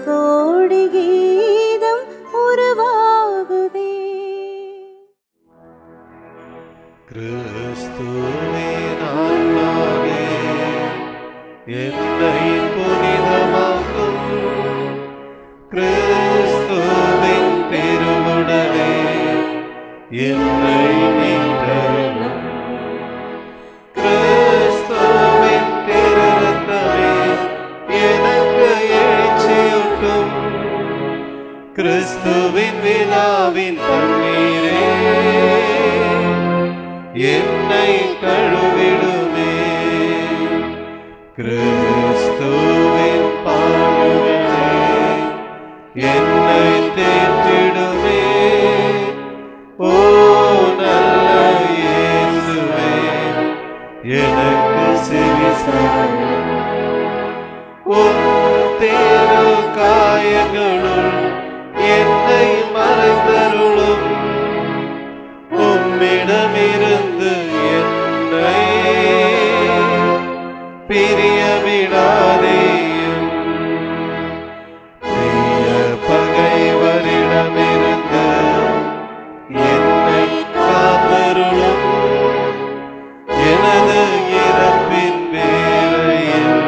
கோடி கீதம் உருவாகுதே. கிறிஸ்துவே நானாவே என்னை புனிதமாக்கும். கிறிஸ்துவின் திருவுடலே என்னை மீட்டருளும். கிறிஸ்துவின் திருரத்தமே எனக்கு எழுச்சியூட்டும். கிறிஸ்துவின் விழாவின் தண்ணீரே என்னை கழுவிடுமே. கிறிஸ்துவின் பாடுகளே என்னை தேற்றிடுமே. ஓ நல்ல இயேசுவே எனக்கு செவிசாயும். உம் தேரு காயங்களுள் என்னை மறைந்தருளும். உம்மிடமிருந்து என்னை பிரிய விடாதேயும். பிரிய பகைவரிடமிருந்து என்னை காத்தருளும். எனது இறப்பின் வேளையில்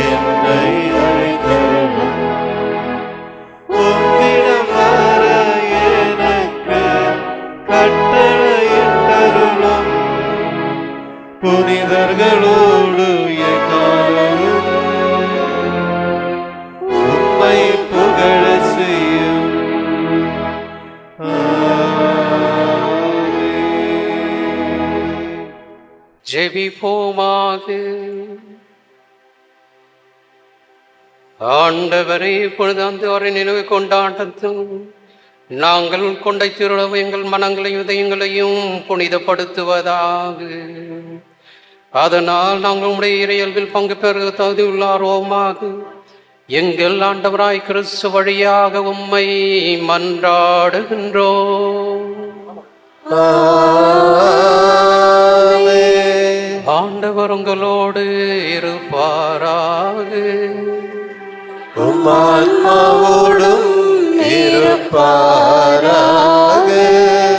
என்னை அழைத்தருளும். உம்மிடம் வர எனக்கு கட்டளையிட்டருளும். புனிதர்களோடு எக்காலமும் உம்மை புகழ செய்யும். ஆமென். ஜெபிப்போமாக. ஆண்டவரே, இப்பொழுது அந்த ஒரு நினைவு கொண்டாட்டத்தில் நாங்கள் கொண்டை திருளவு எங்கள் மனங்களையும் இதயங்களையும் புனிதப்படுத்துவதாக. அதனால் நாங்கள் உடைய இறையல்பில் பங்கு பெற தகுதியுள்ளாரோமாக. எங்கள் ஆண்டவராய் கிறிஸ்து வழியாக உம்மை மன்றாடுகின்றோம். ஆமென். ஆண்டவர் உங்களோடு இருப்பாராக. உம் ஆன்மாவோடும் இருப்பாராக.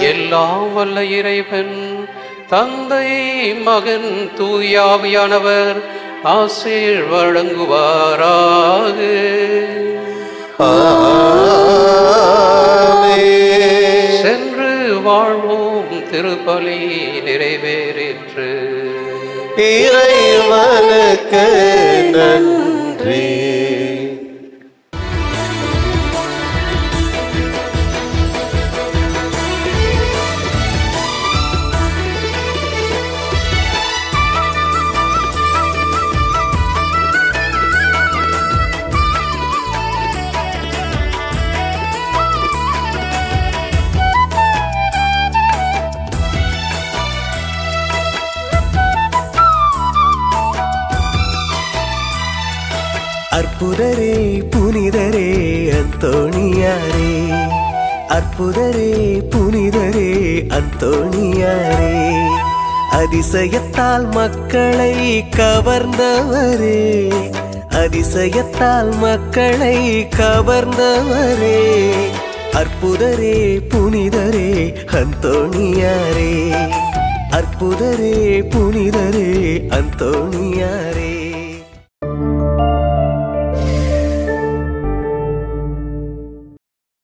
எல்லாம் வல்ல இறைவன் தந்தை மகன் தூயாவியானவர் ஆசீர் வழங்குவாராக. ஆமென். சென்று வாழ்வோம், திருப்பலி நிறைவேறிற்று. இறைவனுக்கு நன்றி. அற்புதரே புனிதரே அந்தோணியாரே, அற்புதரே புனிதரே அந்தோணியாரே, அதிசயத்தால் மக்களை கவர்ந்தவரே, அதிசயத்தால் மக்களை கவர்ந்தவரே, அற்புதரே புனிதரே அந்தோணியாரே, அற்புதரே புனிதரே அந்தோணியாரே.